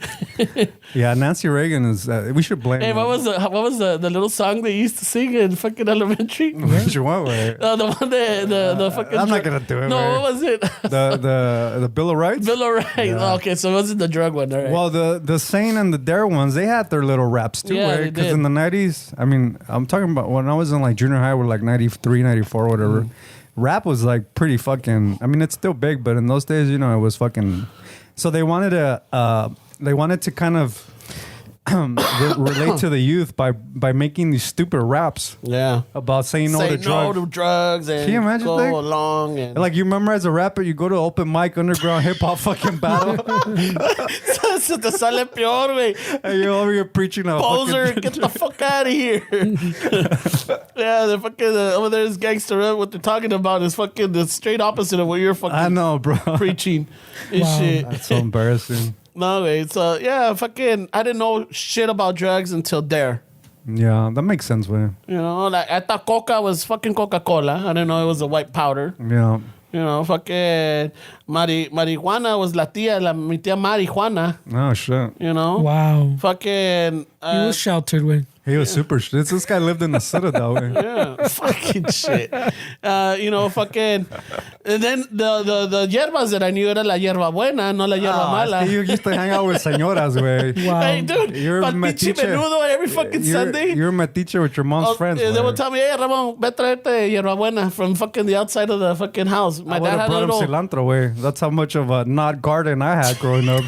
Yeah, Nancy Reagan is. We should blame. Hey, her. what was the little song they used to sing in fucking elementary? Which one? Way? The one the fucking. I'm not gonna do it. No, man. what was it? The Bill of Rights. Bill of Rights. Yeah. Oh, okay, so it wasn't the drug one, all right. Well, the Sane and the Dare ones, they had their little raps too, Yeah, right? they Because did. in the 90s, I mean, I'm talking about when I was in like junior high, we're like 93, 94, whatever. Rap was like pretty fucking. I mean, it's still big, but in those days, you know, it was fucking. So they wanted to kind of relate to the youth by making these stupid raps yeah. about saying no Say to no drugs. to drugs and Can you imagine go that? along and Like you remember as a rapper, you go to open mic, underground hip hop fucking battle, se te sale peor, güey. and you're over here preaching a Poser, fucking. get the fuck out of here. Yeah, they're fucking over there is gangster rap. What they're talking about is fucking the straight opposite of what you're fucking I know, bro. preaching and Wow. shit. That's so embarrassing. No, wait. So yeah, fucking. I didn't know shit about drugs until Dare. Yeah, that makes sense, man. You know, like I thought Coca was fucking Coca-Cola. I didn't know it was a white powder. Yeah. You know, fucking marijuana was mi tía marijuana. Oh shit. You know, Wow. fucking. He was sheltered with. He was super shit. This guy lived in the citadel. Man. Yeah, fucking shit. You know, fucking. And then the hierbas that I knew era la hierba buena, no la hierba mala. You used to hang out with señoras, güey. Wow. Hey, dude, You're pal pinche metiche. menudo every fucking Sunday. You're metiche with your mom's friends. They güey. would tell me, hey, Ramon, ve traerte hierba buena from fucking the outside of the fucking house. My I would dad have had a brought him little. cilantro, way. That's how much of a not garden I had growing up.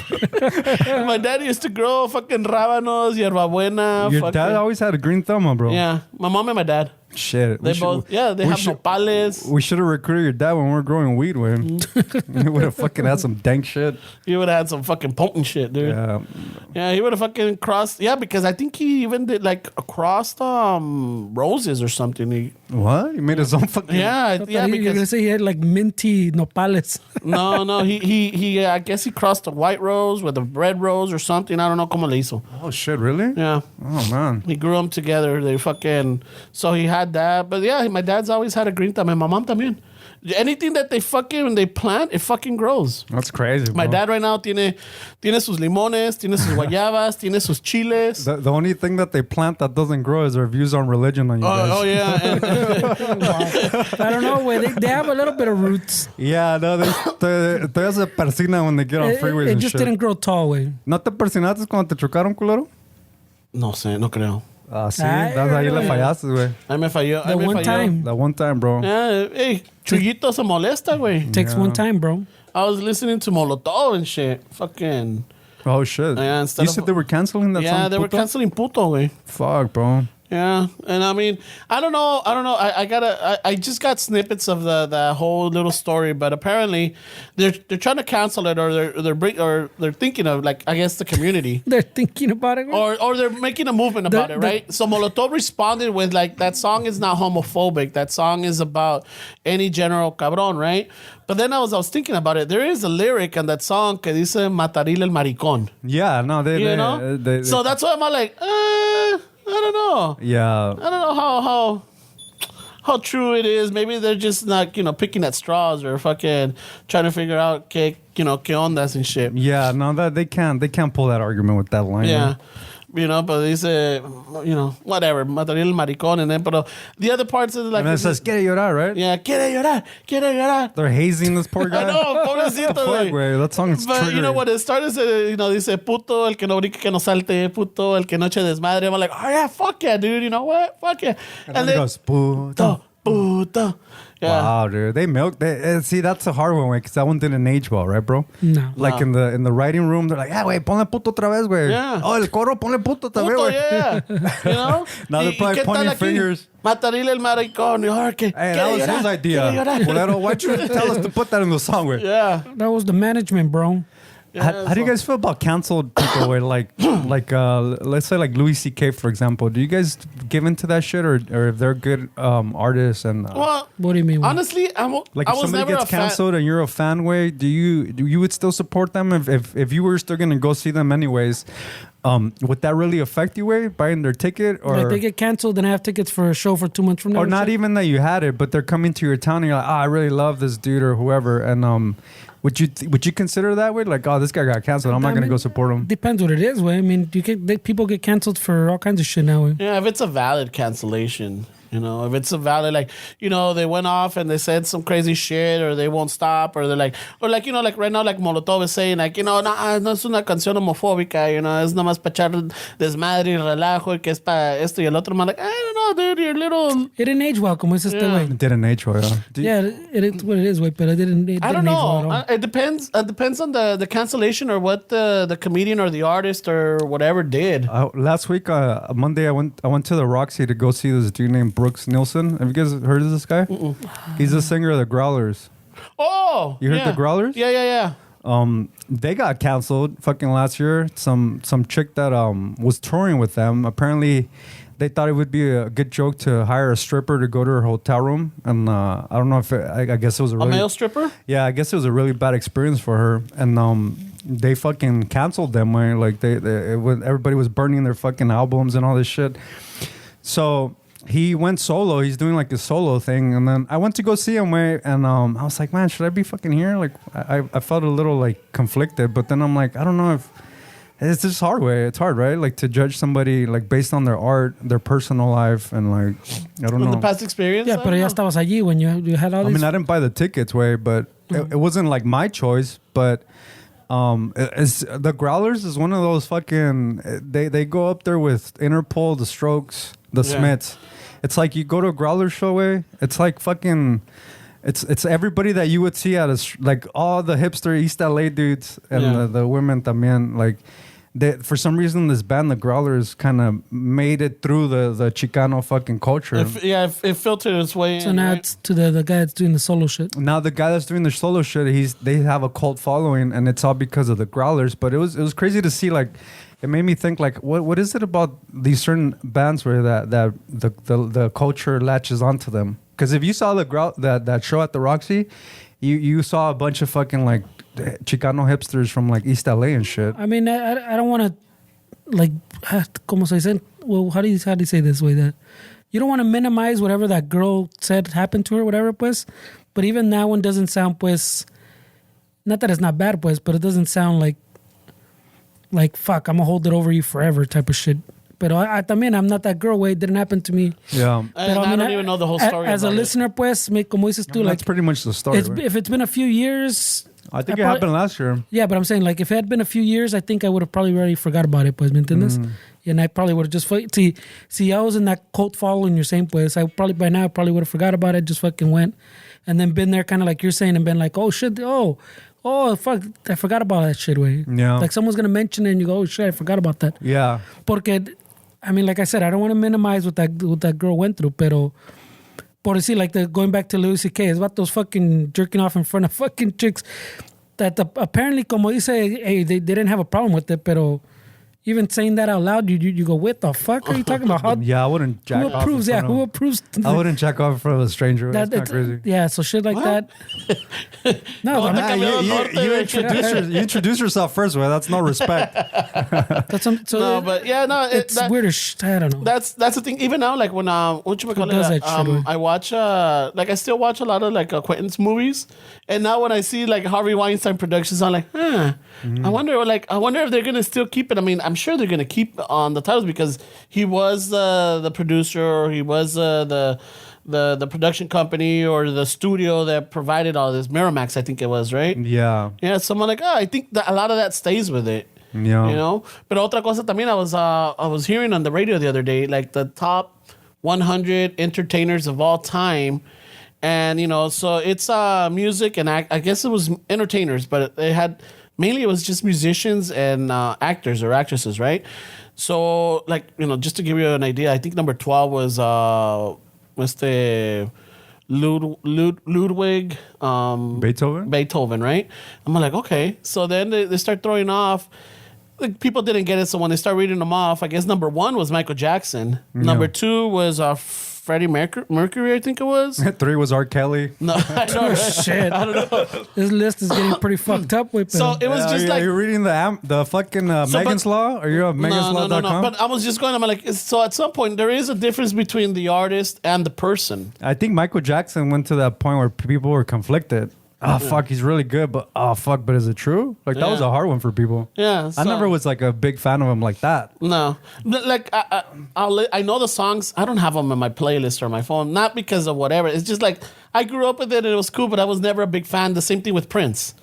My dad used to grow fucking rábanos, hierba buena. Your fucking, dad always had a green thumb, bro. Yeah, my mom and my dad. Shit. They both. Yeah, they have nopales. We should have recruited your dad when we were growing weed, way. Mm-hmm. He would have fucking had some dank shit. He would have had some fucking potent shit, dude. Yeah. Yeah, he would have fucking crossed. Yeah, because I think he even did like crossed roses or something. What? He made his own fucking. Yeah, I thought yeah. you were gonna Because say he had like minty nopales. no, he. I guess he crossed a white rose with a red rose or something. I don't know cómo le hizo. Oh shit! Really? Yeah, Oh man. he grew them together. They fucking. So he had that, but yeah, my dad's always had a green thumb, and my mom también. Anything that they plant, it fucking grows. That's crazy. My bro. dad right now tiene sus limones, tiene sus guayabas, tiene sus chiles. The only thing that they plant that doesn't grow is their views on religion on you guys. Oh yeah, and, I don't know. They have a little bit of roots. Yeah, no, they se persina when they get on freeways It and just shit. didn't grow tall, way. ¿No te persinaste cuando te chocaron, culero? no sé, no creo. Ah, sí. Ay, That's ahí le güey. fallaste, güey. Ahí me falló. The one time. That one time, bro. Yeah, hey, Chuyito se molesta, güey. Takes one time, bro. I was listening to Molotov and shit. Fucking. Oh, shit. Yeah, You instead said of- they were canceling that song? Yeah, they were puto? canceling puto, güey. Fuck, bro. Yeah, and I mean, I don't know. I just got snippets of the whole little story, but apparently they're trying to cancel it, or they're thinking of, like, I guess the community. They're thinking about it. Or they're making a movement about it, right? So Molotov responded with, like, that song is not homophobic. That song is about any general cabrón, right? But then I was thinking about it. There is a lyric on that song que dice mataril el maricón. Yeah, no, You know? So that's why I'm like, I don't know. Yeah. I don't know how true it is. Maybe they're just not, picking at straws or fucking trying to figure out que ondas and shit. Yeah, no, that they can't pull that argument with that line. Yeah. you know, but dice, you know, whatever, mataría el maricón, and then, but the other parts is like, And it says, quiere llorar, right? yeah, quiere llorar. They're hazing this poor guy. I know, pobrecito, Fuck, güey. güey. That song is But you know triggering. what it started, you know, dice puto, el que no brinque, que no salte, puto, el que no eche desmadre. I'm like, oh yeah, fuck yeah, dude. You know what? Fuck yeah. And then it goes, puto. Puto. Yeah. Wow, dude, they milked. See, that's a hard one, because that one didn't age well, right, bro? No. Like in the writing room, they're like, güey, ponle puto otra vez, güey. Yeah. Oh, el coro, ponle puto otra vez, Puto, güey. yeah. You know? Now they're probably ¿qué tal pointing aquí? fingers. Matarile el maricón. Hey, that was his idea. Bolero, why'd you tell us to put that in the song, güey? Yeah. That was the management, bro. How do you guys feel about canceled people? Where let's say like Louis C.K. for example. Do you guys give into that shit, or if they're good artists and Well, What do you mean? honestly, I like was if somebody never gets a fan. canceled and you're a fan, way, do you would still support them if you were still gonna go see them anyways? Would that really affect you, way, buying their ticket, or Like they get canceled and I have tickets for a show for 2 months from now? or not even that you had it, but they're coming to your town and you're like, I really love this dude or whoever, and would you consider that way, like, oh, this guy got canceled, I'm not gonna go support him? Depends what it is, way. I mean, people get canceled for all kinds of shit now, way. Yeah, if it's a valid cancellation, you know, if it's a valid, like, you know, they went off and they said some crazy shit, or they won't stop, or they're like, or like, you know, like right now, like Molotov is saying, like, you know, no es una canción homofóbica, you know, es nomás para echar desmadre y relajo, y que es para esto y el otro. I'm like, I don't know, dude, you're little. It didn't age well, como dices este Yeah. way. It didn't age well. Yeah, it is what it is, way, but it didn't. I don't didn't age well at know. all. It depends. It depends on the cancellation or what the comedian or the artist or whatever did. Last week, Monday, I went to the Roxy to go see this dude named Brooks Nielsen. Have you guys heard of this guy? He's the singer of the Growlers. Oh, You heard yeah. the Growlers? Yeah. They got canceled fucking last year. Some chick that was touring with them. Apparently, they thought it would be a good joke to hire a stripper to go to her hotel room, and I don't know if I guess it was a A really male stripper? yeah, I guess it was a really bad experience for her, and they fucking canceled them. Right? Like everybody was burning their fucking albums and all this shit. So he went solo. He's doing like a solo thing, and then I went to go see him. And I was like, man, should I be fucking here? Like I felt a little like conflicted, but then I'm like, I don't know if. It's just hard way. It's hard, right? Like to judge somebody like based on their art, their personal life, and like I don't know. The past experience? Yeah, I pero don't ya know. estabas allí when you had all I these. mean, I didn't buy the tickets, way, but it wasn't like my choice. But it's, the Growlers is one of those fucking. They go up there with Interpol, the Strokes, the Yeah. Smiths. It's like you go to a Growler show, way. It's like fucking. It's everybody that you would see at like all the hipster East LA dudes and Yeah. the women también, like. For some reason, this band, the Growlers, kind of made it through the Chicano fucking culture. It filtered its way So in. now Right? it's to the guy that's doing the solo shit. Now the guy that's doing the solo shit, they have a cult following, and it's all because of the Growlers. But it was crazy to see. Like, it made me think, like, what is it about these certain bands where that the culture latches onto them? Because if you saw that show at the Roxy, you saw a bunch of fucking like Chicano hipsters from like East LA and shit. I mean, I don't want to like, como se dice? Well, how do you say this way? That you don't want to minimize whatever that girl said happened to her, whatever, pues. But even that one doesn't sound, pues. Not that it's not bad, pues, but it doesn't sound like fuck, I'm gonna hold it over you forever type of shit. But I también, I'm not that girl, way. It didn't happen to me. Yeah, And Pero, I don't even know the whole story. As a about it. listener, pues, como dices tú, that's like, pretty much the story. Right? if it's been a few years, I think I it probably- happened last year. yeah, but I'm saying, like, if it had been a few years, I think I would have probably already forgot about it, pues, ¿me entiendes? And I probably would have just, see, I was in that cult following you're saying, pues, I probably, by now, I probably would have forgot about it, just fucking went, and then been there kind of like you're saying, and been like, oh, shit, oh, fuck, I forgot about that shit, way. Yeah. Like, someone's going to mention it, and you go, oh, shit, I forgot about that. Yeah. Porque, I mean, like I said, I don't want to minimize what that girl went through, pero por decir, like going back to Louis C.K., it's about those fucking jerking off in front of fucking chicks that apparently, como dice, hey, they didn't have a problem with it, pero even saying that out loud, you go, what the fuck are you talking about? How, Yeah, I wouldn't jack who off. approves? in Yeah, front who of- approves? I wouldn't jack off in front of a stranger. That's not it's- crazy. Yeah, so shit like that. No, I'm Ah, not, you introduce yourself first, way. That's no respect. that's so No, but yeah, no, it's weird as shit. I don't know. That's the thing. Even now, like when what you call does it, that shit, I watch like I still watch a lot of like acquaintance movies, and now when I see like Harvey Weinstein productions, I'm like, I wonder if they're gonna still keep it. I mean, I'm sure they're gonna keep on the titles because he was the producer, or he was the production company or the studio that provided all this. Miramax, I think it was, right? Yeah. Yeah, someone like, I think that a lot of that stays with it. Yeah. You know? But otra cosa también, I was hearing on the radio the other day, like the top 100 entertainers of all time. And, you know, so it's music and I guess it was entertainers, but mainly it was just musicians and actors or actresses, right? So, like, you know, just to give you an idea, I think number 12 was Ludwig Beethoven, right? I'm like, okay. So then they start throwing off. Like, people didn't get it, so when they start reading them off, I guess number 1 was Michael Jackson. Yeah. Number 2 was Freddie Mercury, I think it was. 3 was R. Kelly. No, I know, right? Shit. I don't know. This list is getting pretty fucked up with So it was just like, you're reading the fucking Megan's Law, or you're on meganslaw.com? no. But I was just going. I'm like, so at some point there is a difference between the artist and the person. I think Michael Jackson went to that point where people were conflicted. Oh, fuck, he's really good, but but is it true? Like, that was a hard one for people. Yeah. I never was like a big fan of him like that. No. Like, I know the songs. I don't have them in my playlist or my phone. Not because of whatever. It's just like, I grew up with it and it was cool, but I was never a big fan. The same thing with Prince.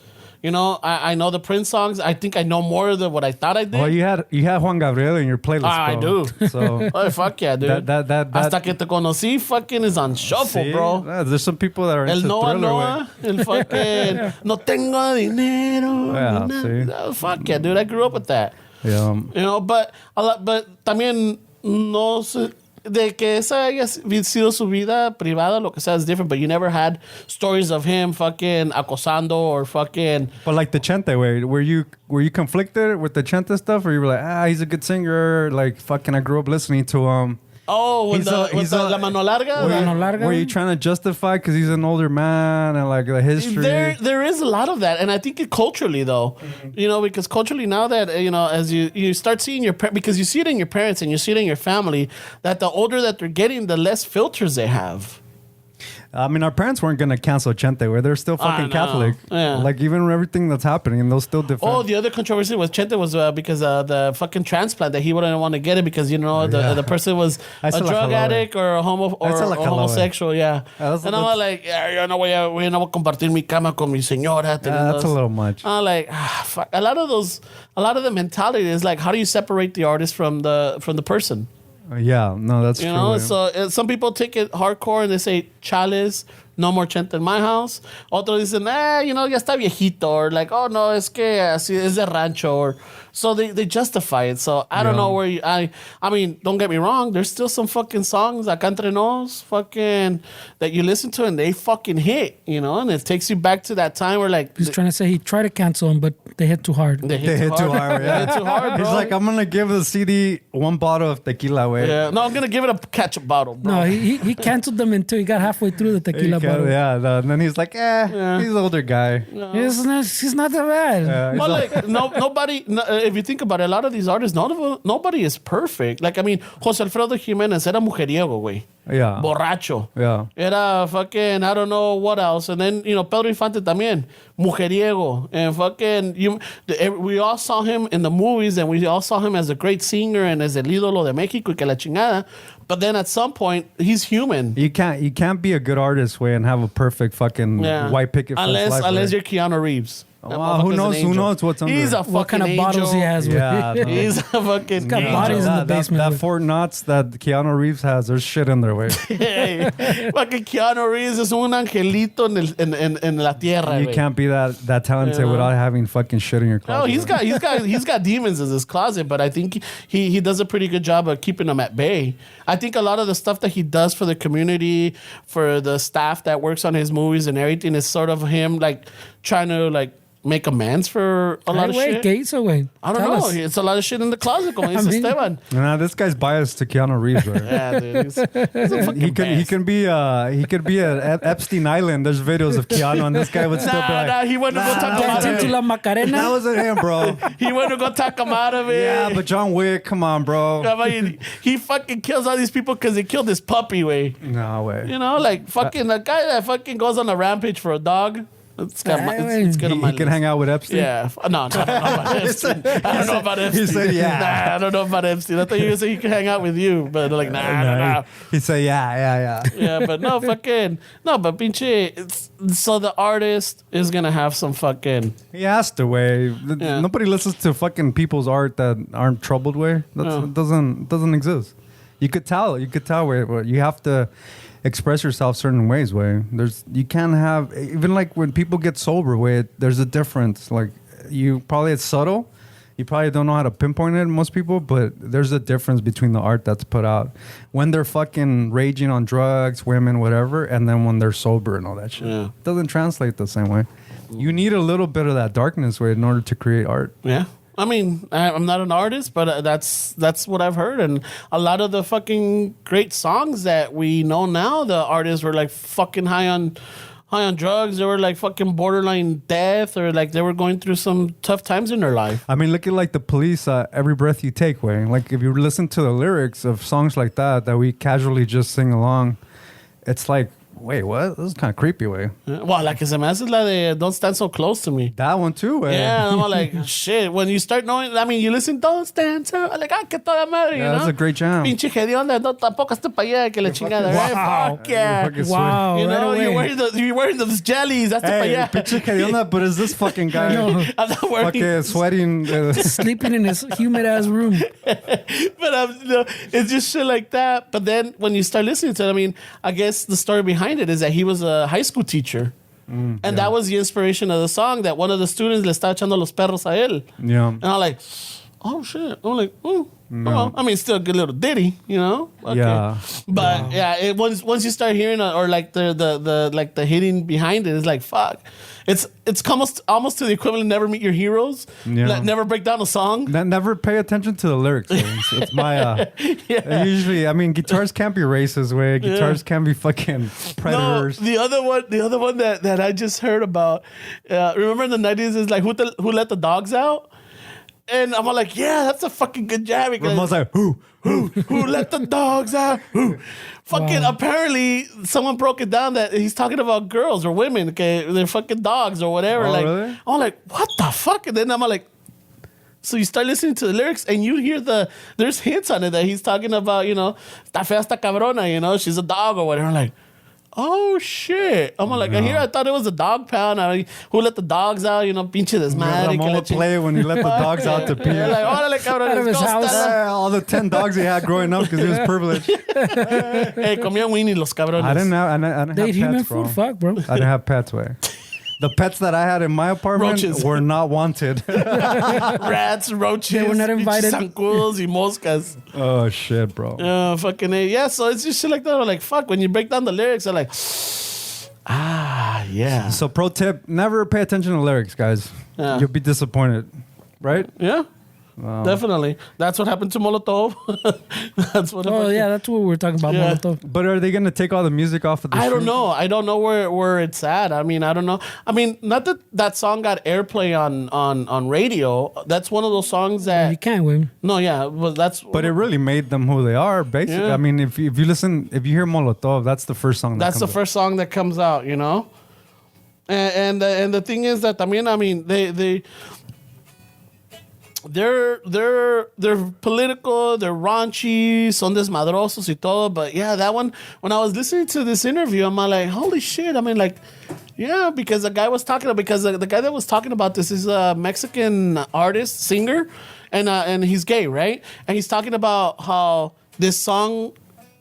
You know, I know the Prince songs. I think I know more than what I thought I did. Well, you had Juan Gabriel in your playlist. I bro. do. So Oh, fuck yeah, dude. that Hasta que te conocí fucking is on shuffle, see? bro. Yeah, there's some people that are El into Noah Thriller. Noah, el fucking no tengo dinero. Yeah, ni see? nada. Oh, fuck yeah, dude. I grew up with that. Yeah. You know, but también no sé, de que esa haya sido su vida privada, lo que sea, is different, but you never had stories of him fucking acosando or fucking. But like the Chente way, were you conflicted with the Chente stuff, or you were like, he's a good singer, like fucking I grew up listening to him? Oh, with la mano larga? Were you trying to justify because he's an older man and like the history? There is a lot of that, and I think culturally though, you know, because culturally now that you know, as you start seeing because you see it in your parents and you see it in your family, that the older that they're getting, the less filters they have. I mean, our parents weren't going to cancel Chente, where they're still fucking Catholic. Yeah. Like, even everything that's happening, they'll still defend. Oh, the other controversy with Chente was because the fucking transplant that he wouldn't want to get it because, you know, the person was a drug addict or a homosexual. Yeah. And I'm like, yo no voy a compartir mi cama con mi señora. That's a little much. I'm like, fuck. A lot of the mentality is like, how do you separate the artist from the person? Yeah, no, that's true. You know, so some people take it hardcore and they say, chales, no more Chente in my house. Otros dicen, you know, ya está viejito. Or like, oh, no, es que así es de rancho. Or so they justify it. So I don't know where I mean, don't get me wrong. There's still some fucking songs, acá entre nos, fucking, that you listen to and they fucking hit, you know? And it takes you back to that time where like... He's trying to say he tried to cancel him, but they hit too hard. They hit too hard. Yeah. They hit too hard, bro. He's like, I'm going to give the CD one bottle of tequila, way. Yeah. No, I'm going to give it a ketchup bottle, bro. No, he canceled them until he got halfway through the tequila bottle. Yeah, and then he's like, he's an older guy. No. He's not that bad. Well, like, nobody, if you think about it, a lot of these artists, nobody is perfect. Like, I mean, José Alfredo Jiménez era mujeriego, güey. Yeah. Borracho. Yeah. Era fucking, I don't know what else. And then, you know, Pedro Infante también, mujeriego. And fucking, we all saw him in the movies and we all saw him as a great singer and as el ídolo de México y que la chingada. But then at some point, he's human. You can't be a good artist, way, and have a perfect fucking white picket fence life. Unless you're Keanu Reeves. Wow, who knows what's under. He's a fucking What kind of bottles he has with Yeah, no. He's a fucking got angel. bodies in the that basement. Fort Knox that Keanu Reeves has, there's shit in their way. Hey, fucking Keanu Reeves is un angelito en la tierra. You can't be that talented without having fucking shit in your closet. No, he's got demons in his closet, but I think he does a pretty good job of keeping them at bay. I think a lot of the stuff that he does for the community, for the staff that works on his movies and everything, is sort of him like trying to like make amends for a lot of shit. ¿Qué hizo, güey? I don't Tell know. us. It's a lot of shit in the closet, como dice Esteban. Nah, this guy's biased to Keanu Reeves, right? Yeah, dude. He's a fucking He could be at Epstein Island. There's videos of Keanu, and this guy would still be like, he went to go talk him out Dancing of to it. la Macarena. that wasn't him, bro. He went to go talk him out of it. Yeah, but John Wick, come on, bro. I mean, he fucking kills all these people because they killed his puppy, way. No way. You know, like fucking the guy that fucking goes on a rampage for a dog. It's got my, it's good on my He can list. hang out with Epstein. Yeah. No, I don't know about Epstein. I don't know about Epstein. He said, yeah. Nah, I don't know about Epstein. I thought you were going to say he can hang out with you, but like, nah. He said, yeah. Yeah, but no, fucking, no, but pinche, so the artist is going to have some fucking, He has to way. Yeah. Nobody listens to fucking people's art that aren't troubled way. That doesn't exist. You could tell where you have to express yourself certain ways. Way you can't have, even like when people get sober. Way there's a difference. Like it's subtle. You probably don't know how to pinpoint it, most people, but there's a difference between the art that's put out when they're fucking raging on drugs, women, whatever, and then when they're sober and all that shit. Yeah. It doesn't translate the same way. You need a little bit of that darkness way in order to create art. yeah. I mean, I'm not an artist, but that's what I've heard. And a lot of the fucking great songs that we know now, the artists were like fucking high on drugs. They were like fucking borderline death, or like they were going through some tough times in their life. I mean, look at like the Police, Every Breath You Take way. Like if you listen to the lyrics of songs like that we casually just sing along, it's like, wait, what? This is kind of creepy way. Well, like se me hace la de Don't Stand So Close to Me. That one too, way. Yeah, I'm like, shit. When you start knowing, I mean, you listen, Don't Stand So, like, que toda madre, you know? That's a great jam. Pinche hedionda, no, tampoco hasta pa' allá, que la chingada, right? Wow. Fuck yeah. You're fucking Wow. You know, right away. you're wearing those jellies, hasta pa' Hey, allá. pinche hedionda, but is this fucking guy I'm not wearing, fucking sweating? Sleeping in his humid ass room. but you know, it's just shit like that. But then when you start listening to it, I mean, I guess the story behind it is that he was a high school teacher. And that was the inspiration of the song, that one of the students le estaba echando los perros a él. Yeah. And I'm like, oh shit. I'm like, oh, well, I mean, still a good little ditty, you know? Okay. Yeah. But yeah, once you start hearing it, or like the hitting behind it, it's like, fuck. It's almost to the equivalent of Never Meet Your Heroes. Yeah. Like, never break down a song. Never pay attention to the lyrics. It's my usually, I mean, guitars can't be racist way. Guitars can't be fucking predators. No, the other one that I just heard about. Remember in the 90s is like who let the dogs out? And I'm like, yeah, that's a fucking good jam. Ramon's like, who? Who let the dogs out? Who? Fucking apparently someone broke it down that he's talking about girls or women, okay, they're fucking dogs or whatever. Oh, like, really? I'm like, what the fuck? And then I'm like, so you start listening to the lyrics and you hear there's hints on it that he's talking about, you know, esta fea, esta cabrona, you know, she's a dog or whatever. I'm like, oh shit. I'm like, I thought it was a dog pound. Who let the dogs out? You know, pinche desmadre. Ramon would play when he let the dogs out to pee. Yeah, like, órale, cabrón, Out of his let's go, house. Stella. All the 10 dogs he had growing up because he was privileged. Hey, comían Winnie los cabrones. I didn't have They eat human pets, bro. food. Fuck, bro. I didn't have pets, way. The pets that I had in my apartment Roaches. were not wanted. Rats, roaches, They were not invited. zancudos y moscas. Oh, shit, bro. Fucking A. Yeah, so it's just shit like that. I'm like, fuck, when you break down the lyrics, I'm like, yeah. So, pro tip, never pay attention to lyrics, guys. Yeah. You'll be disappointed, right? Yeah. Definitely. That's what happened to Molotov. That's what Oh, happened. yeah, that's what we were talking about. Yeah. Molotov. But are they going to take all the music off of the I don't street? know. I don't know where it's at. I mean, I don't know. I mean, not that song got airplay on radio. That's one of those songs that You can't win. no, yeah, but that's But it really made them who they are, basically. Yeah. I mean, if you hear Molotov, that's the first song. that's the comes first song that comes out, you know. And the thing is that I mean they're political, they're raunchy, son desmadrosos y todo. But yeah, that one, when I was listening to this interview, I'm like, holy shit. I mean, like, yeah, because the guy was talking about, because the guy that was talking about this is a Mexican artist, singer, and he's gay, right? And he's talking about how this song,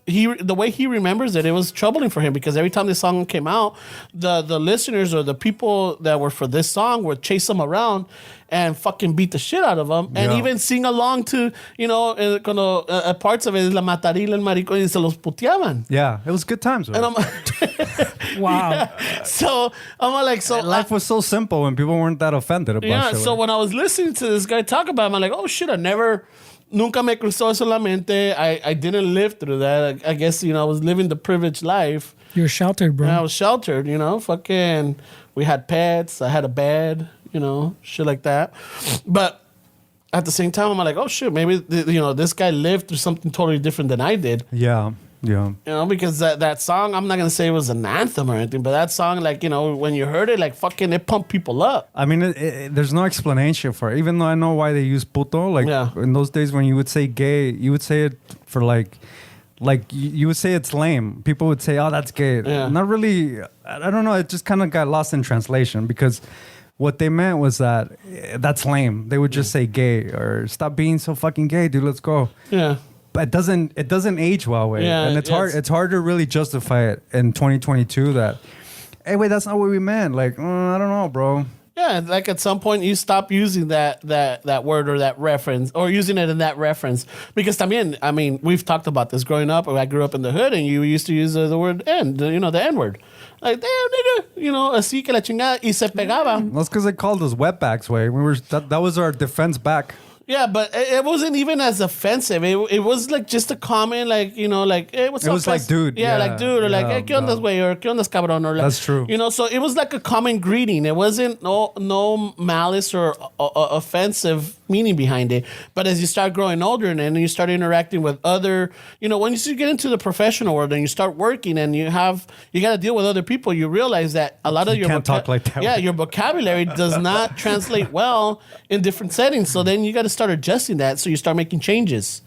the way he remembers it, it was troubling for him because every time this song came out, the listeners or the people that were for this song would chase him around and fucking beat the shit out of him, and Yeah. even sing along to, you know, cuando parts of it, la matarila, el maricón, y se los puteaban. Yeah, it was good times. And Right? Wow. So I'm like, so Life was so simple when people weren't that offended about yeah. shit. So when I was listening to this guy talk about it, I'm like, oh shit, nunca me cruzó eso la mente. I didn't live through that. I guess, you know, I was living the privileged life. You're sheltered, bro. And I was sheltered, you know, fucking, we had pets, I had a bed, you know, shit like that. But at the same time, I'm like, oh shit, maybe, you know, this guy lived through something totally different than I did. Yeah. Yeah. You know, because that song, I'm not gonna say it was an anthem or anything, but that song, like, you know, when you heard it, like, fucking, it pumped people up. I mean, there's no explanation for it. Even though I know why they use puto, like in those days when you would say gay, you would say it for like you would say it's lame. People would say, "Oh, that's gay." Yeah. Not really. I don't know. It just kind of got lost in translation because what they meant was that that's lame. They would just say gay or stop being so fucking gay, dude. Let's go. Yeah. But it doesn't age well, way. Yeah, And it's hard to really justify it in 2022 that, hey, wait, that's not what we meant. Like, I don't know, bro. Yeah, like at some point you stop using that word or that reference, or using it in that reference. Because también, I mean, we've talked about this growing up. I grew up in the hood, and you used to use the word N, the N word. Like, damn, nigga, you know, así que la chingada, y se pegaba. That's because they called us wetbacks, way. That was our defense back. Yeah, but it wasn't even as offensive. It was like just a comment, like, you know, like, hey, what's up? It was like, dude. Yeah, like, dude, or like, hey, ¿qué ondas, güey? Or ¿qué ondas, cabrón? Or like, that's true. You know, so it was like a common greeting. It wasn't no malice or offensive meaning behind it. But as you start growing older and then you start interacting with other, you know, when you get into the professional world and you start working and you got to deal with other people, you realize that a lot of your can't talk like that. Yeah, your vocabulary does not translate well in different settings. So then you got to start adjusting that, so you start making changes.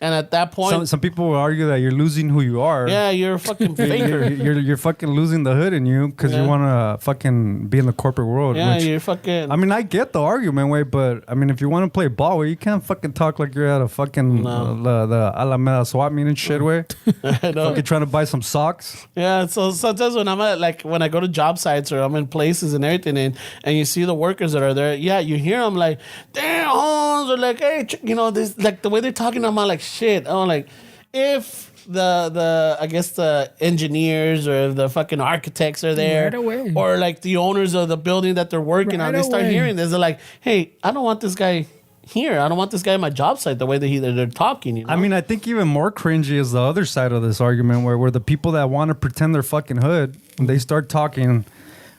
And at that point, some people will argue that you're losing who you are. Yeah, you're a fucking faker. you're fucking losing the hood in you because you want to fucking be in the corporate world. Yeah, you're fucking. I mean, I get the argument, way, but I mean, if you want to play ball, way, you can't fucking talk like you're at a fucking the Alameda SWAT meeting shit, way. I know. Fucking trying to buy some socks. Yeah, so sometimes when when I go to job sites or I'm in places and everything, and you see the workers that are there, yeah, you hear them like, damn, Holmes, or like, hey, you know, this, like the way they're talking, I'm like, shit. I'm like, if the I guess the engineers or the fucking architects are there, Right away. or like the owners of the building that they're working on, Right they start away. hearing this. They're like, hey, I don't want this guy here. I don't want this guy at my job site the way that they're talking. You know? I mean, I think even more cringy is the other side of this argument where the people that want to pretend they're fucking hood, when they start talking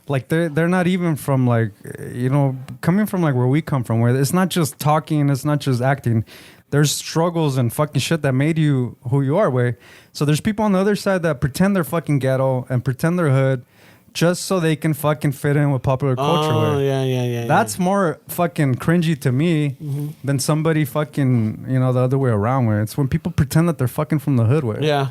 like they're not even from, like, you know, coming from like where we come from, where it's not just talking, it's not just acting. There's struggles and fucking shit that made you who you are, way. So there's people on the other side that pretend they're fucking ghetto and pretend they're hood just so they can fucking fit in with popular culture. Oh, way. yeah. That's more fucking cringy to me than somebody fucking, you know, the other way around, where it's when people pretend that they're fucking from the hood, way. Yeah.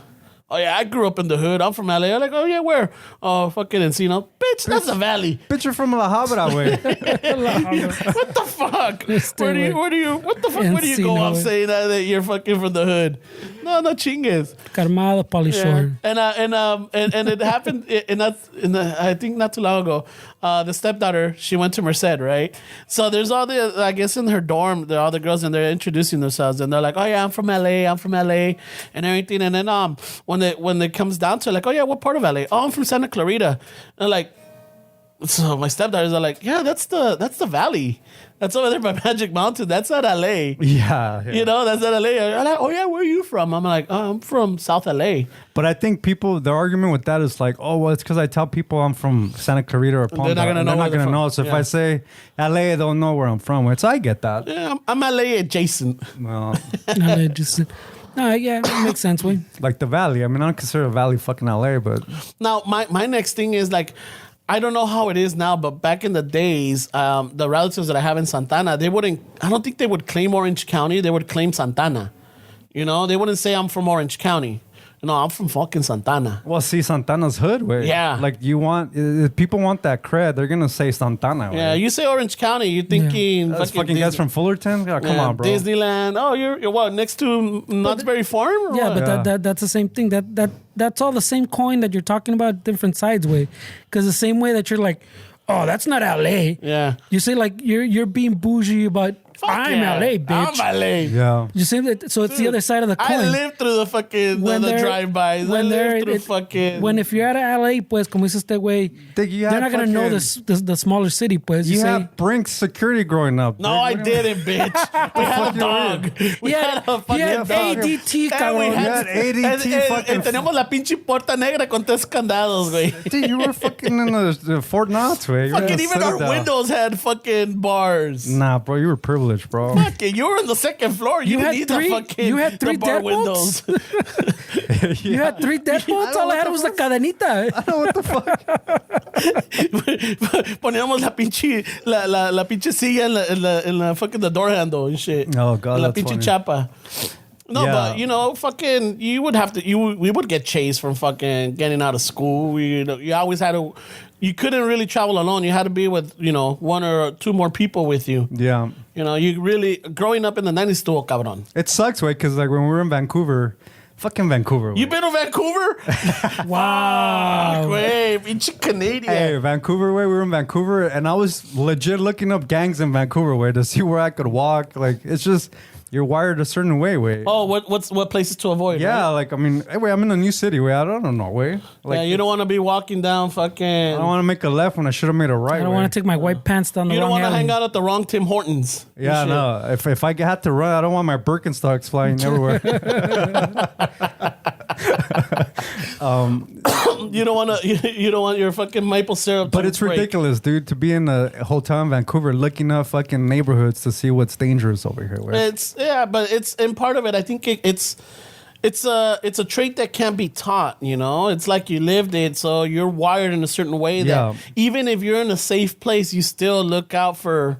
Oh, yeah, I grew up in the hood. I'm from LA. I'm like, oh, yeah, where? Oh, fucking Encino. Bitch, that's the valley. Bitch, you're from La Habra, way. What the fuck? What do you go off Encino, saying that you're fucking from the hood? No chingues. Carmada, Polishore. And it happened I think not too long ago. The stepdaughter, she went to Merced, right? So there's all the, I guess in her dorm, there are all the girls and they're introducing themselves and they're like, oh yeah, I'm from LA and everything. And then when it comes down to it, like, oh yeah, what part of LA? Oh, I'm from Santa Clarita. And like, so my stepdaughters are like, yeah, that's the valley. That's over there by Magic Mountain. That's not LA. Yeah. You know, that's not LA. I'm like, oh yeah, where are you from? I'm like, oh, I'm from South LA. But I think the argument with that is like, oh, well, it's because I tell people I'm from Santa Clarita or Palm. They're not gonna know. They're not gonna know. So if Yeah. I say LA, they don't know where I'm from. So I get that. Yeah, I'm LA adjacent. Well, Yeah, it makes sense. Way. like the Valley. I mean, I don't consider the Valley fucking LA, but Now, my next thing is like, I don't know how it is now, but back in the days, the relatives that I have in Santana, I don't think they would claim Orange County. They would claim Santana. You know, they wouldn't say I'm from Orange County. No, I'm from fucking Santana. well, see, Santana's hood, way. Yeah. Like if people want that cred, they're gonna say Santana. Way. Yeah, you say Orange County, you're thinking That's fucking guys from Fullerton. Oh, come on, bro. Disneyland. Oh, you're what, next to Knott's Berry Farm? Or Yeah, what? but that's the same thing. That's all the same coin that you're talking about, different sides way. Because the same way that you're like, oh, that's not LA. Yeah. You say like you're being bougie about Fuck I'm yeah. LA, bitch. I'm LA. Yeah. You say that, so it's the other side of the coin. I lived through the fucking the drive-bys. I lived through fucking... When if you're at LA, pues, como dices este güey, You they're had not going to know fucking- the smaller city, pues. You say, had Brink's security growing up. No, I didn't, bitch. We had a dog. We had a fucking he had dog. ADT, And we cabrón. had- ADT and fucking- teníamos la pinche puerta negra con tres candados, güey. Dude, you were fucking in the Fort Knox, way. You were Fucking in the even our Citadel. windows had fucking bars. Nah, bro, you were privileged. privilege, bro. Fucking, you were on the second floor. You had need three- the fucking you had three the bar deadbolts? windows. You had 3 deadbolts. All I had was the cadenita. What the fuck? Poníamos la pinche silla en la fucking the door handle and shit. Oh, God, En la that's pinche funny. chapa. No, Yeah. but you know, fucking, we would get chased from fucking getting out of school. You always had to. You couldn't really travel alone. You had to be with, 1 or 2 more people with you. Yeah. You really, growing up in the 90s, estuvo cabrón. It sucks, way, because like when we were in Vancouver, fucking Vancouver. You been to Vancouver? Wow. Güey, pinche Canadian. Hey, Vancouver, way. We were in Vancouver, and I was legit looking up gangs in Vancouver, way, to see where I could walk. Like, it's just, you're wired a certain way. Oh, what places to avoid? Yeah, right? like, I mean, hey, wait, I'm in a new city, way. I don't know, way. Like, Yeah, you don't want to be walking down fucking. I don't want to make a left when I should have made a right. I don't want to take my white pants down the You don't wrong want to alley. hang out at the wrong Tim Hortons. and Yeah, shit. no. If I had to run, I don't want my Birkenstocks flying everywhere. You don't want to. You don't want your fucking maple syrup. But to it's break. ridiculous, dude, to be in a hotel in Vancouver looking up fucking neighborhoods to see what's dangerous over here. Way. But it's in part of it. I think it's a trait that can't be taught. It's like you lived it, so you're wired in a certain way that Yeah. even if you're in a safe place, you still look out for.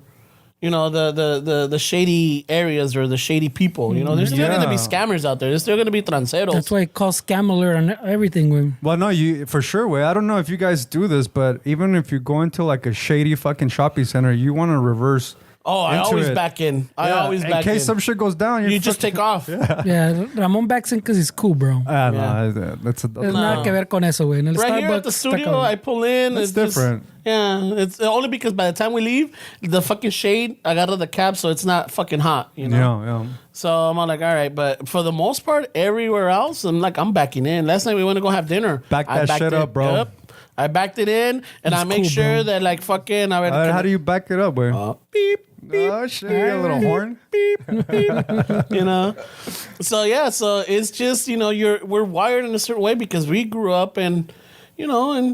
The shady areas or the shady people. There's still going to be Yeah. scammers out there. There's still going to be tranceros. That's why it calls scam alert on everything. When Well, no, you for sure, way. I don't know if you guys do this, but even if you go into like a shady fucking shopping center, you want to reverse. Oh, I into always it. back in. I Yeah, always in back in. case some shit goes down, You just take off. yeah, Ramon backs in because he's cool, bro. Ah, Yeah. no, that's There's nada que ver con eso, güey. En el Right here at Starbucks the está studio, cabrón. I pull in. That's it's just- different. yeah, it's only because by the time we leave, the fucking shade, I got out of the cab, so it's not fucking hot, Yeah. So I'm all like, all right, but for the most part, everywhere else, I'm backing in. Last night we went to go have dinner. Back I that backed shit it up, bro. I backed it in, and I make cool, sure bro. that like fucking. How do you back it up, way? Beep. Oh shit! You got a little horn. So yeah, so it's just we're wired in a certain way because we grew up in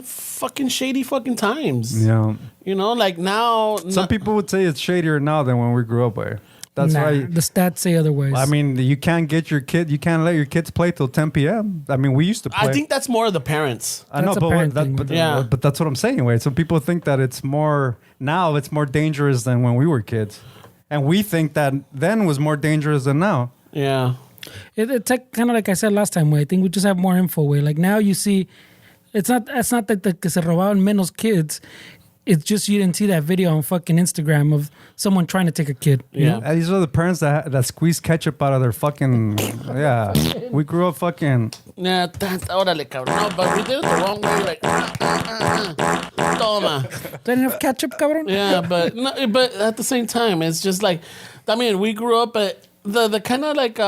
fucking shady fucking times. Yeah. Like now. Some people would say it's shadier now than when we grew up, way. That's Nah, why. the stats say otherwise. I mean, you can't let your kids play till 10 p.m. I mean, we used to play. I think that's more of the parents. I know, That's a but, parent thing, yeah. but that's what I'm saying, wait. So people think that it's more dangerous than when we were kids, and we think that then was more dangerous than now. Yeah. It's like, kind of like I said last time, way. I think we just have more info, way. Like now you see, it's not that que se robaban menos kids. It's just you didn't see that video on fucking Instagram of someone trying to take a kid. you Yeah. know? And these are the parents that squeeze ketchup out of their fucking We grew up fucking. Yeah, órale, cabrón. No, but we did it the wrong way. Like, toma. They didn't have ketchup, cabrón? Yeah, but at the same time, it's just like, I mean, we grew up at the kind of like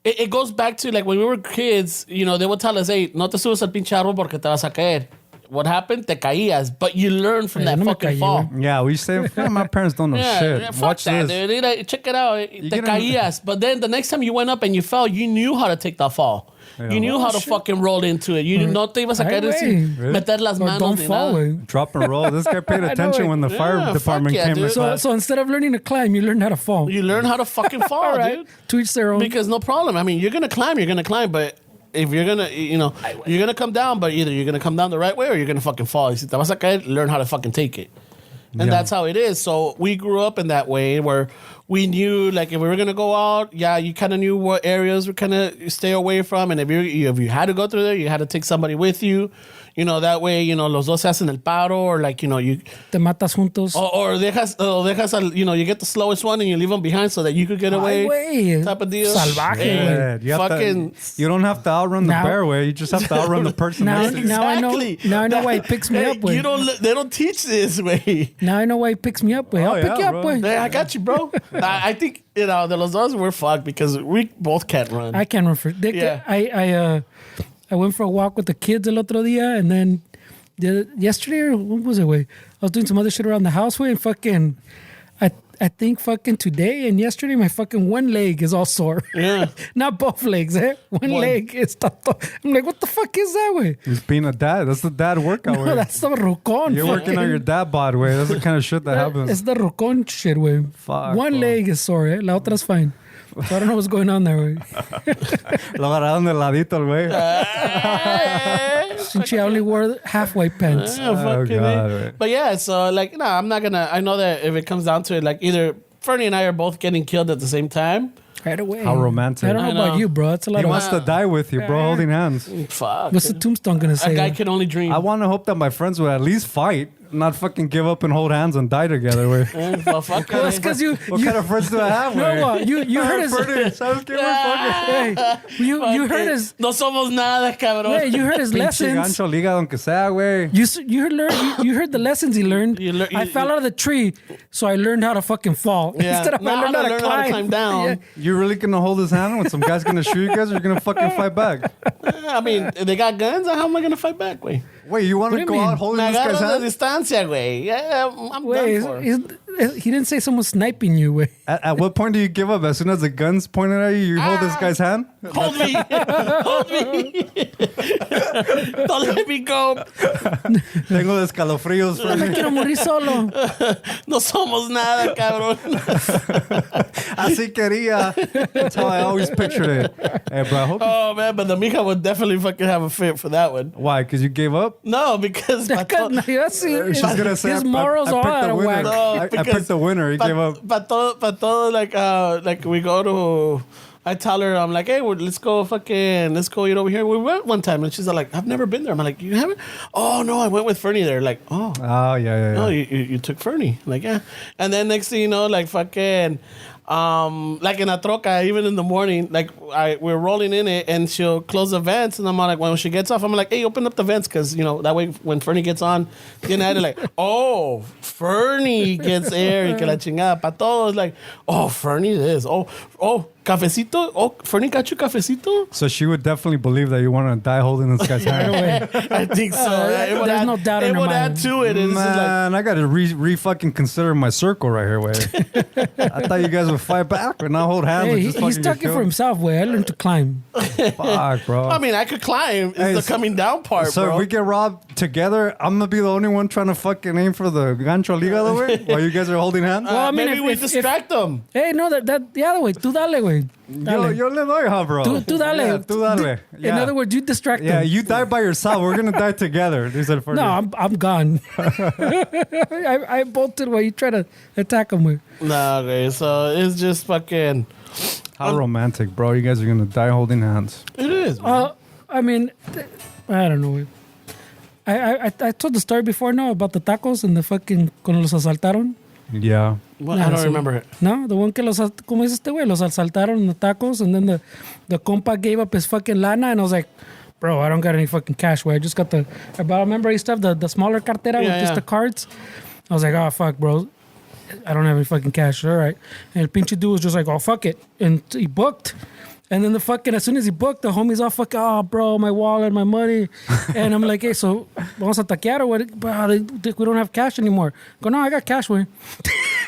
it goes back to like when we were kids. They would tell us, "Hey, no te subas al pinche árbol porque te vas a caer." What happened? Te caías, but you learn from that no me fucking caí, fall. güey. Yeah, we say my parents don't know shit. Fuck Watch that, this. dude. They like, check it out. Te get caías. But then the next time you went up and you fell, you knew how to take that fall. You knew how to fucking roll into it. You no te ibas a Ay, caer sin güey. meter las Or manos don't ni fall, nada. güey. Drop and roll. This guy paid attention it. when the fire Yeah, department fuck yeah, came in. dude. So instead of learning to climb, you learn how to fall. You learn how to fucking fall, All right. dude. To each their own. Because no problem. I mean, you're gonna climb, but if you're gonna, you're gonna come down, but either you're gonna come down the right way or you're gonna fucking fall. Si te vas a caer, learn how to fucking take it. And that's how it is. So we grew up in that way where we knew, like, if we were gonna go out, you kind of knew what areas we kind of stay away from, and if you had to go through there, you had to take somebody with you. That way, los dos se hacen el paro, or like, you Te matas juntos. or dejas al, you get the slowest one and you leave them behind so that you could get away. güey. Type of deal. Salvaje, Yeah. güey. You have Fucking. you don't have to outrun the Now- bear way. You just have to outrun the person. Now- next to you. now I know- Exactly. now I know why he picks me up, güey. They don't teach this way. Now I know why he picks me up, güey. I'll Oh, pick yeah, you up, bro. güey. Hey, I got you, bro. I think de los dos we're fucked because we both can't run. I can't remember. Yeah. I went for a walk with the kids el otro día, and then yesterday, or when was it, way? I was doing some other shit around the house, way, and fucking, I I think fucking today and yesterday, my fucking one leg is all sore. Yeah. Not both legs, eh? One leg is I'm like, what the fuck is that way? He's being a dad. That's the dad workout way. No, that's the rocon. You're working on your dad bod way. That's the kind of shit that happens. It's the rocon shit way. Fuck, one bro. leg is sore, eh? La otra's fine. So I don't know what's going on there, way. Lo agarraron de ladito el güey. Since she only wore half white pants. Yeah, fucking God, A. right. But yeah, so like, no, I'm not gonna. I know that if it comes down to it, like either Fernie and I are both getting killed at the same time. Right away. How romantic. I don't know I know. about you, bro. It's a lot He of. wants to die with you, bro, holding hands. Fuck. What's the tombstone gonna A say? guy can only dream. I want to hope that my friends would at least fight, not fucking give up and hold hands and die together. Way. Well, fuck Well, it's it. because you. What kind of friends do I have? No, güey? you heard his. ¿Sabes qué, güey? Hey, you heard his. No somos nada, cabrón. Hey, you heard his Pinche lessons. gancho liga aunque sea, güey. You heard the lessons he learned. I You- fell out of the tree, so I learned how to fucking fall Yeah. instead of Now I learned I how to learn how to climb. climb down. Yeah. You really gonna hold his hand when some guy's gonna shoot you guys, or you're gonna fucking fight back? I mean, they got guns. How am I gonna fight back, güey? Wait, you want What to do you go mean? out holding Me this guy's agarro de hand? distancia, güey. Yeah, I'm Wait, done for. he didn't say someone sniping you. Wait. At what point do you give up? As soon as the gun's pointed at you, you hold this guy's hand? Hold me. Hold me. Don't let me go. Tengo escalofríos. No me quiero morir solo. No somos nada, cabrón. Así quería. That's how I always pictured it. Hey, bro, I hope Oh, man, but the mija would definitely fucking have a fit for that one. Why? Because you gave up? No, because She's gonna say his I morals picked are the out of winner. whack. No, I because- picked the winner. He gave up. But todo, like we go to, I tell her, I'm like, hey, let's go eat over here. We went one time, and she's like, I've never been there. I'm like, you haven't? Oh, no, I went with Fernie there. Like, oh. Oh, yeah. Oh, you took Fernie. Like, yeah. And then next thing you know, like fucking, like in a troca, even in the morning, like we're rolling in it and she'll close the vents. And I'm like, when she gets off, I'm like, hey, open up the vents. Cause you know, that way when Fernie gets on, then I had to like, oh, Fernie gets air. Y que la chingada. Pa' todos like, oh, Fernie this. Oh, cafecito. Oh, Fernie got you cafecito. So she would definitely believe that you want to die holding this guy's hand. I think so. It would there's add- no doubt in It her would mind. add to it. It's just like, Man, I got to re fucking consider my circle right here, way. I thought you guys would fight back or not hold hands. Hey, and he just fucking stuck get it for killed. himself. Way I learned to climb. Fuck, bro. I mean, I could climb. It's Hey, the so- coming down part, So bro. if we get robbed together, I'm gonna be the only one trying to fucking aim for the gancho liga the way while you guys are holding hands. Well, I mean, maybe if- we if- distract them. Hey, no, that the other way. Tú dale, way. Yo le doy, huh, bro? Tú dale. Yeah, tú dale. In Yeah. other words, you distract Yeah, them. you die by yourself. We're gonna die together. They said for No, I'm gone. I bolted while you try to attack him with. Nah, okay. So it's just fucking. How romantic, bro. You guys are gonna die holding hands. It is. man. I mean, I don't know. I told the story before, no, about the tacos and the fucking cuando los asaltaron. Yeah. Well, I don't so- remember it. No, the one que los, como dice este güey, los asaltaron in the tacos, and then the compa gave up his fucking lana, and I was like, bro, I don't got any fucking cash. Where I just got but I remember I used to have the smaller cartera with just yeah. the cards. I was like, oh fuck, bro, I don't have any fucking cash. All right, and the pinche dude was just like, oh fuck it, and he booked. And then the fucking, as soon as he booked, the homies all fucking, oh, bro, my wallet, my money. And I'm like, hey, so vamos a taquear or what? Bro, we don't have cash anymore. Go, no, I got cash, güey.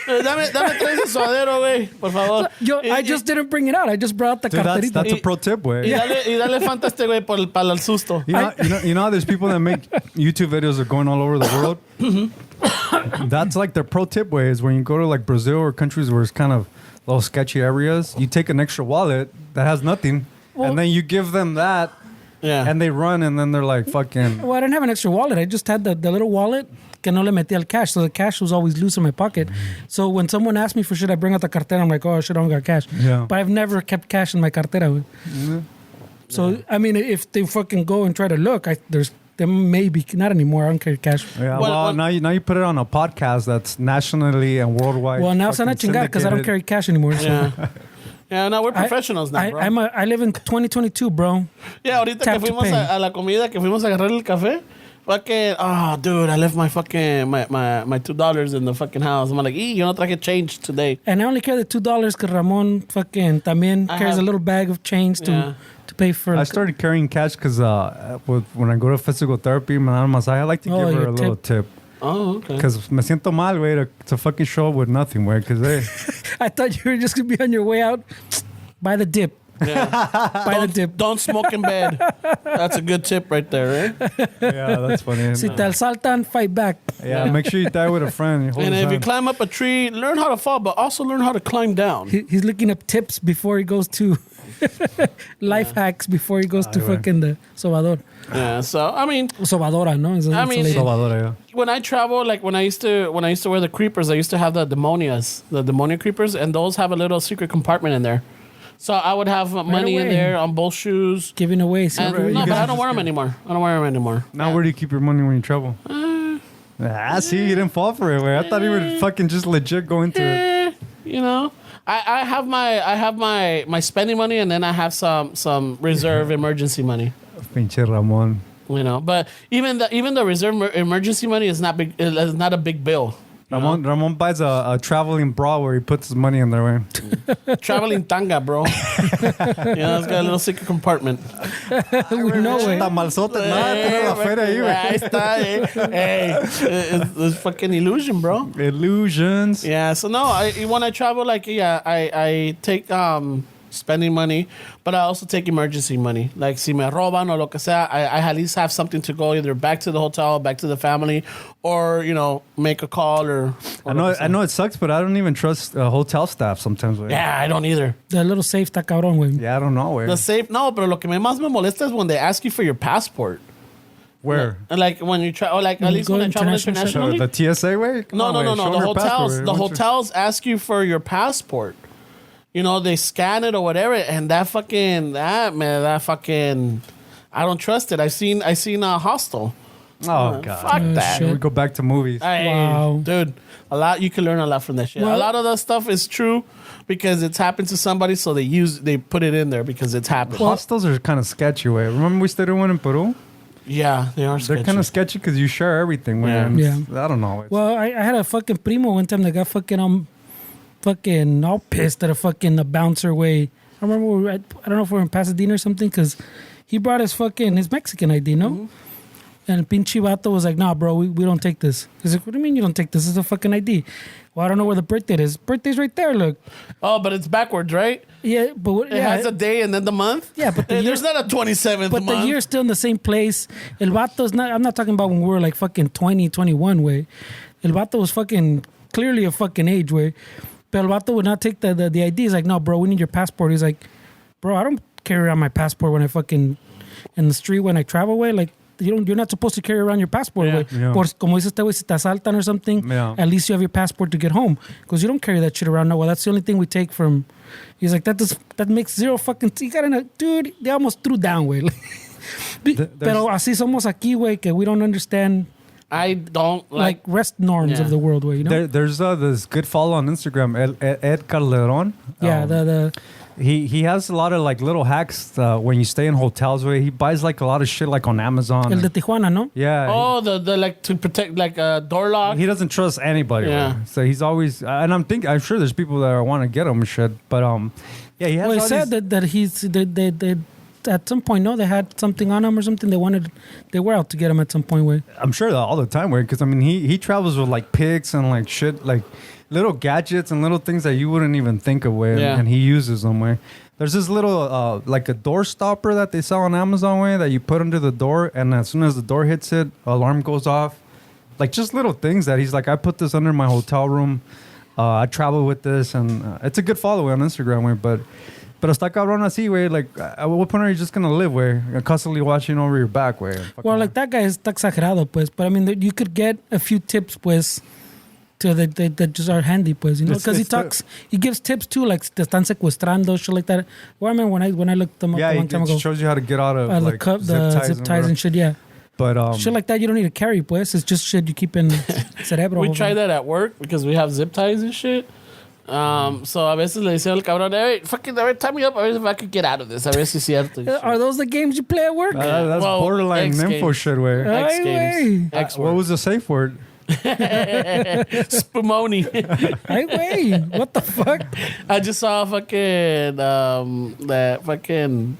Dame tres suadero, güey, por favor. I just didn't bring it out. I just brought the Dude, that's carterita. a pro tip, way. Y dale fanta a este güey para el susto. You know how there's people that make YouTube videos that are going all over the world? That's like their pro tip way is when you go to like Brazil or countries where it's kind of little sketchy areas, you take an extra wallet that has nothing and then you give them that Yeah. and they run and then they're like fucking... Well, I didn't have an extra wallet. I just had the little wallet que no le metía el cash. So the cash was always loose in my pocket. So when someone asked me for shit, I bring out the cartera. I'm like, oh, shit, I don't got cash. Yeah. But I've never kept cash in my cartera. güey. So, I mean, if they fucking go and try to look, there may be, not anymore. I don't carry cash. Yeah, Well, now you put it on a podcast that's nationally and worldwide. Well, now it's not fucking chingar because I don't syndicated. carry cash anymore. So. Yeah. Yeah, no, we're professionals now, bro. I live in 2022, bro. Yeah, ahorita Tap que to fuimos pay. a la comida, que fuimos a agarrar el café, fucking, oh, dude, I left my fucking, my $2 in the fucking house. I'm like, yo no traje change today. And I only carry the $2 because Ramon fucking también I carries have- a little bag of change Yeah. to pay for. I started carrying cash because when I go to physical therapy, my masai, I like to Oh, give her your a little tip. Oh, okay. Because me siento mal, güey, to fucking show up with nothing, güey. Because, hey, I thought you were just gonna be on your way out. Buy the dip. Yeah. Buy the dip. Don't smoke in bed. That's a good tip right there, right? yeah, that's funny. Si te asaltan, fight back. Yeah, make sure you die with a friend. Hold And his if you hand. climb up a tree, learn how to fall, but also learn how to climb down. He's looking up tips before he goes to life hacks before he goes to güey. fucking the sobador. Yeah. So I mean, Sobadora, no? It's I mean, a lady. Salvador, yeah. when I travel, like when I used to wear the creepers, I used to have the demonia creepers, and those have a little secret compartment in there. So I would have money in away. there on both shoes. Giving away. And, secret. no, you but guys I are don't wear them anymore. I don't wear them anymore. Now, where do you keep your money when you travel? See, you didn't fall for it, güey. I thought you were fucking just legit going to it. You know, I have my spending money, and then I have some reserve emergency money. Pinche Ramon. You know, but even the reserve emergency money is not big. Is not a big bill. Ramon buys a traveling bra where he puts his money in there, way. Traveling tanga, bro. It's got a little secret compartment. We know it. Tamalzote, nada, tiene la feria ahí, güey. Ahí está, Hey, it's fucking illusion, bro. Illusions. Yeah, so no, when I travel, like, yeah, I take spending money, but I also take emergency money. Like, si me roban or lo que sea, I at least have something to go either back to the hotel, back to the family, or, make a call or I know it sucks, but I don't even trust hotel staff sometimes, güey. Yeah, I don't either. The little safe está cabrón, güey. Yeah, I don't know, güey. The safe, no, pero lo que más me molesta is when they ask you for your passport. Where? And like when you travel, like at you least go when I travel international, internationally. The TSA way? No. The hotels ask you for your passport. They scan it or whatever, and I don't trust it. I seen a Hostel. Oh, God. Fuck that. shit. We go back to movies. Hey, Wow. dude, you can learn a lot from that shit. Well- A lot of that stuff is true because it's happened to somebody, so they put it in there because it's happened. Hostels are kind of sketchy, way. Remember we stayed in one in Peru? Yeah, they are. They're kind of sketchy because you share everything, man. Yeah. I don't know. Well, I had a fucking primo one time that got fucking all pissed at a bouncer way. I remember I don't know if we were in Pasadena or something because he brought his Mexican ID, no? Mm-hmm. And pinche vato was like, nah, bro, we don't take this. He's like, what do you mean you don't take this? It's a fucking ID. Well, I don't know where the birth date is. Birthday's right there, look. Oh, but it's backwards, right? Yeah, but It has a day and then the month. Yeah, but the There's not a 27th but month. the year's still in the same place. El vato's not, I'm not talking about when we were like fucking 20, 21 way. El vato was fucking clearly a fucking age way. But el vato would not take the ID. He's like, no, bro, we need your passport. He's like, bro, I don't carry around my passport when I fucking in the street when I travel away. Like, you're not supposed to carry around your passport. Yeah. Way. Por, como dice este güey, si te asaltan or something, at least you have your passport to get home. Because you don't carry that shit around. No, well, that's the only thing we take from. He's like, that makes zero fucking. You got dude, they almost threw down, way. Pero así somos aquí, güey, que we don't understand. I don't Like rest norms of the world, way. There's this good follow on Instagram, Ed Calderon. Yeah, the He has a lot of like little hacks when you stay in hotels where he buys like a lot of shit like on Amazon. el de Tijuana, no? Yeah. Oh, the like to protect like a door lock. He doesn't trust anybody. Yeah. Right? So he's always, and I'm sure there's people that want to get him and shit. But yeah, he has. Well, he all said these- that he's they at some point, no, they had something on him or something. They were out to get him at some point. Way. I'm sure that all the time, right? Because I mean, he travels with like pigs and like shit, like little gadgets and little things that you wouldn't even think of, way, Yeah. and he uses them, way. There's this little like a door stopper that they sell on Amazon, way, that you put under the door, and as soon as the door hits it, alarm goes off. Like just little things that he's like, I put this under my hotel room. I travel with this, and it's a good follow on Instagram, way, but. Pero está cabrón así, güey. Like, at what point are you just gonna live, güey? Constantly watching over your back, güey. Well, like that guy está exagerado, pues. But I mean, you could get a few tips, pues, to that just are handy, pues. You know, because he gives tips too, like te están secuestrando, shit like that. Well, I mean, when I looked them up a long time ago, shows you how to get out of like the zip ties and shit. Yeah, but shit like that you don't need to carry, pues. It's just shit you keep in cerebro. We try that at work because we have zip ties and shit. So a veces le decía al cabrón, hey, fucking, tie me up, a ver if I could get out of this. A ver si es cierto. Are those the games you play at work? that's Well, borderline X info Games. shit, way. Ay, X Games. güey. X What was the safe word? Spumoni. Hey, wait, what the fuck? I just saw fucking that fucking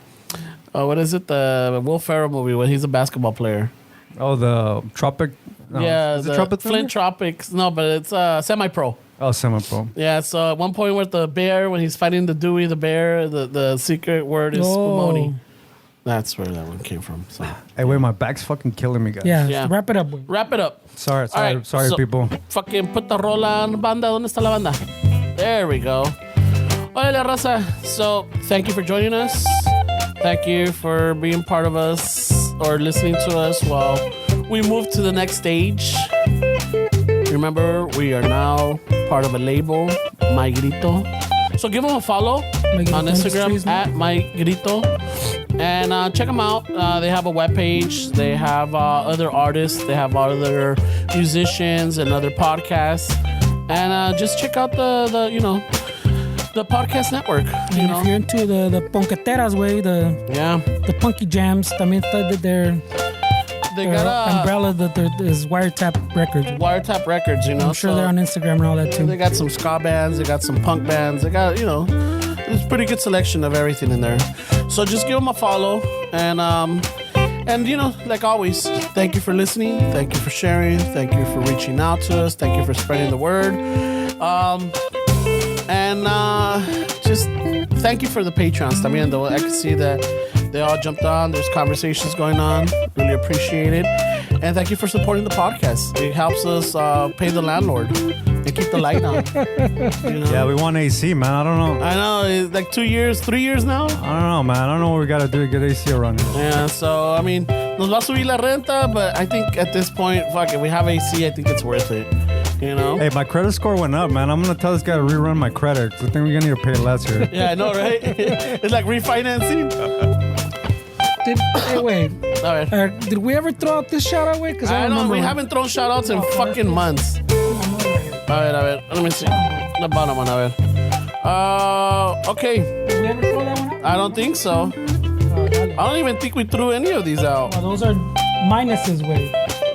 what is it? The Will Ferrell movie when he's a basketball player. Oh, the Tropic No. Yeah, Is it the Tropic Thunder? Flint Tropics. No, but it's semi-pro. Oh, semi-pro. Yeah, so at one point with the bear, when he's fighting the Dewey the bear, the secret word is Spumoni. That's where that one came from. So Hey, wait, my back's fucking killing me, guys. Yeah, wrap it up. Güey. wrap it up. Sorry, All right, so people. Fucking put the rola on banda. ¿Dónde está la banda? There we go. Hola, raza. So thank you for joining us. Thank you for being part of us or listening to us while we move to the next stage. Remember, we are now part of a label, My Grito. So give them a follow on Instagram at My Grito. And check them out. They have a webpage. They have other artists. They have other musicians and other podcasts. And just check out the podcast network. And if you're into the ponqueteras way, the punky jams, también está their umbrella that is Wiretap Records. Wiretap Records, I'm sure they're on Instagram and all that too. They got some ska bands. They got some punk bands. They got there's a pretty good selection of everything in there. So just give them a follow and like always, thank you for listening. Thank you for sharing. Thank you for reaching out to us. Thank you for spreading the word. And just thank you for the Patrons. También, though, I can see that they all jumped on. There's conversations going on. Really appreciate it. And thank you for supporting the podcast. It helps us pay the landlord and keep the light on. Yeah, we want AC, man. I don't know. I know. It's like 2 years, 3 years now. I don't know, man. I don't know what we got to do to get AC around here. Yeah, so, I mean, nos va a subir la renta, but I think at this point, fuck it. We have AC. I think it's worth it. Hey, my credit score went up, man. I'm going to tell this guy to rerun my credit. I think we're going to need to pay less here. Yeah, I know, right? It's like refinancing. Wait. Did we ever throw out this shout out? Because I know, we haven't thrown shout outs in fucking months. A ver. Let me see. The bottom one, a ver. Okay. Did we ever throw that one out? I don't think so. I don't even think we threw any of these out. Well, those are minuses, way.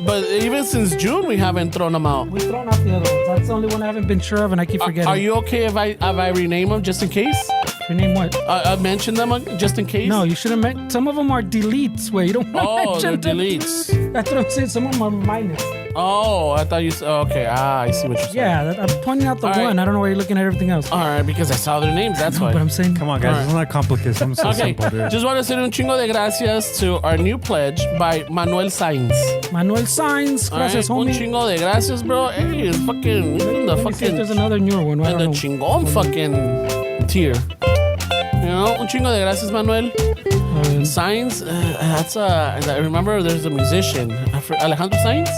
But even since June, we haven't thrown them out. We've thrown out the other ones. That's the only one I haven't been sure of, and I keep forgetting. Are you okay if I rename them just in case? Rename what? Mention them just in case? No, you shouldn't mention. Some of them are deletes, where you don't want to mention they're them. deletes. That's what I'm saying. Some of them are minus. Oh, I thought you said, okay. I see what you're saying. Yeah, I'm pointing out the All one. right. I don't know why you're looking at everything else. All right, because I saw their names, that's why. But I'm saying, Come on, guys. It's not complicated. I'm so Okay, simple, dude. just want to say un chingo de gracias to our new pledge by Manuel Sainz. Manuel Sainz. Gracias, All right, un homie. chingo de gracias, bro. Hey, it's fucking, even the Let me see if fucking, there's another newer one. I and the don't know. chingón fucking tier. Un chingo de gracias, Manuel. Sainz, I remember there's a musician, Alejandro Sainz?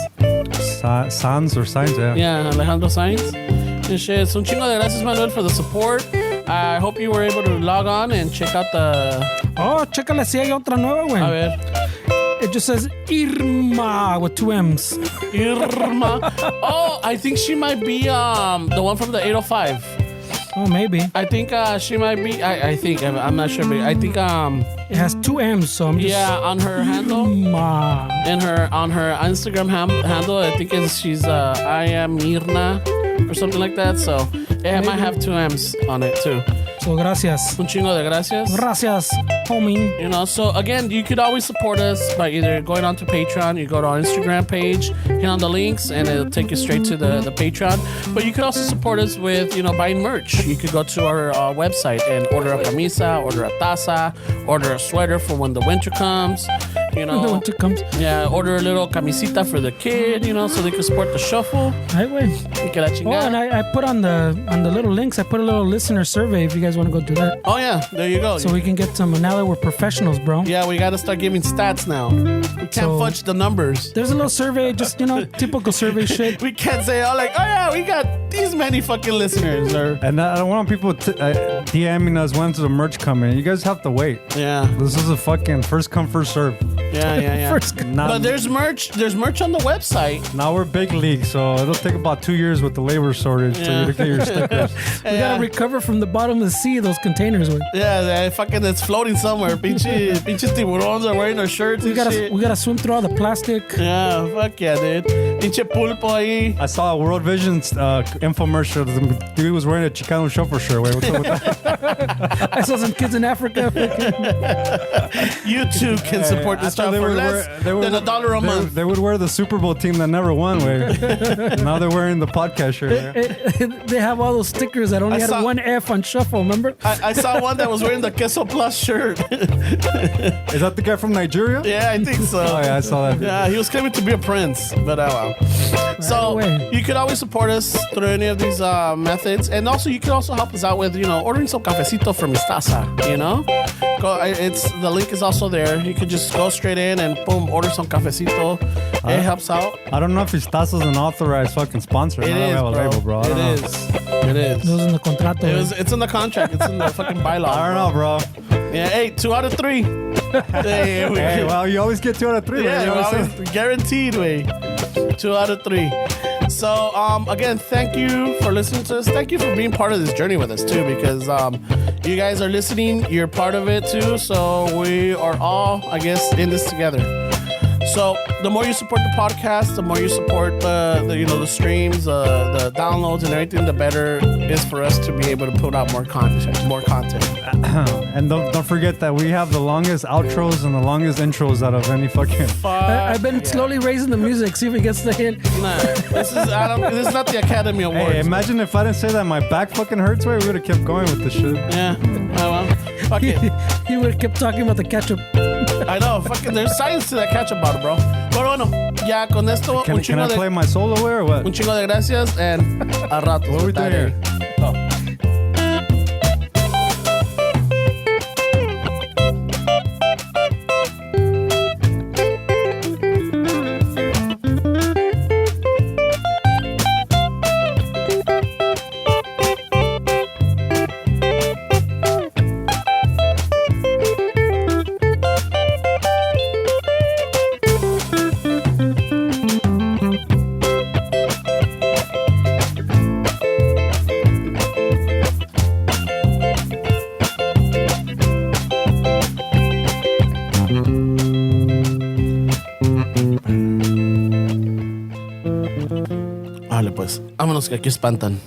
Sans or signs, yeah. Yeah, Alejandro Sainz. And shit. So un chingo de gracias, Manuel, for the support. I hope you were able to log on and check out the... Oh, chécale si hay otra nueva, A güey. ver. It just says Irma with 2 M's. Irma. Oh, I think she might be the one from the 805. Oh, maybe. I think she might be. I think I'm not sure, but I think It has 2 M's, so I'm just... on her handle, Irma. on her Instagram handle, I think she's I am Mirna or something like that. So it might have 2 M's on it too. So, gracias. Un chingo de gracias. Gracias, homie. So again, you could always support us by either going onto Patreon, you go to our Instagram page, hit on the links, and it'll take you straight to the Patreon. But you could also support us with, buying merch. You could go to our website and order a camisa, order a taza, order a sweater for when the winter comes. The winter comes. Yeah, order a little camisita for the kid, so they can support the shuffle. Right, güey. Y que la Oh, chingada. and I put on the little links, I put a little listener survey if you guys want to go do that. Oh yeah, there you go. So we can get some, now that we're professionals, bro. Yeah, we got to start giving stats now. We can't fudge the numbers. There's a little survey, just, typical survey shit. We can't say, oh yeah, we got these many fucking listeners. Or And I don't want people DMing us when's the merch coming. You guys have to wait. yeah, This is a fucking first come, first serve. yeah. First, Not, But there's merch on the website. now we're big league, so it'll take about 2 years with the labor shortage Yeah. to get your stickers. we gotta recover from the bottom of the sea, those containers, güey. Yeah, fucking it's floating somewhere. Pinche tiburones are wearing their shirts and shit. We gotta swim through all the plastic. Yeah, fuck yeah, dude. Pinche pulpo ahí. I saw a World Vision's infomercial. The dude was wearing a Chicano chauffeur shirt. Wait, what's up with that? I saw some kids in Africa. You too can support this I for less than $1 a month. They would wear the Super Bowl team that never won. Way. Now they're wearing the podcast shirt. They have all those stickers that only had one F on shuffle. Remember? I saw one that was wearing the Queso Plus shirt. Is that the guy from Nigeria? Yeah, I think so. Oh yeah, I saw that. Yeah, he was claiming to be a prince, but wow. So you could always support us through any of these methods, and also you can also help us out with ordering some cafecito from Mistaza. The link is also there. You could just go straight in and boom, order some cafecito. It helps out. I don't know if Mistaza's an authorized fucking sponsor. It is, bro. Label, bro. It is. It was in the contrato. It's in the contract. It's in the fucking bylaw. I don't know, bro. Yeah, hey, 2 out of 3. Hey, well, you always get 2 out of 3. Yeah, guaranteed, way. 2 out of 3. So, again, thank you for listening to us. Thank you for being part of this journey with us, too, because you guys are listening. You're part of it, too. So, we are all, I guess, in this together. So, the more you support the podcast, the more you support the streams, the downloads, and everything, the better it is for us to be able to put out more content. And don't forget that we have the longest outros and the longest intros out of any fucking. I've been slowly raising the music, see if it gets the hint. Nah, this is not the Academy Awards. Hey, imagine if I didn't say that my back fucking hurts. Way we would have kept going with this shit. Yeah. Oh well. Fuck it. He would have kept talking about the ketchup. I know. Fucking, there's science to that ketchup bottle, bro. Pero bueno, ya con esto. Can I play my solo way or what? Un chingo de gracias and a rato. What are we doing here? Oh. Vale, pues, vámonos que aquí espantan.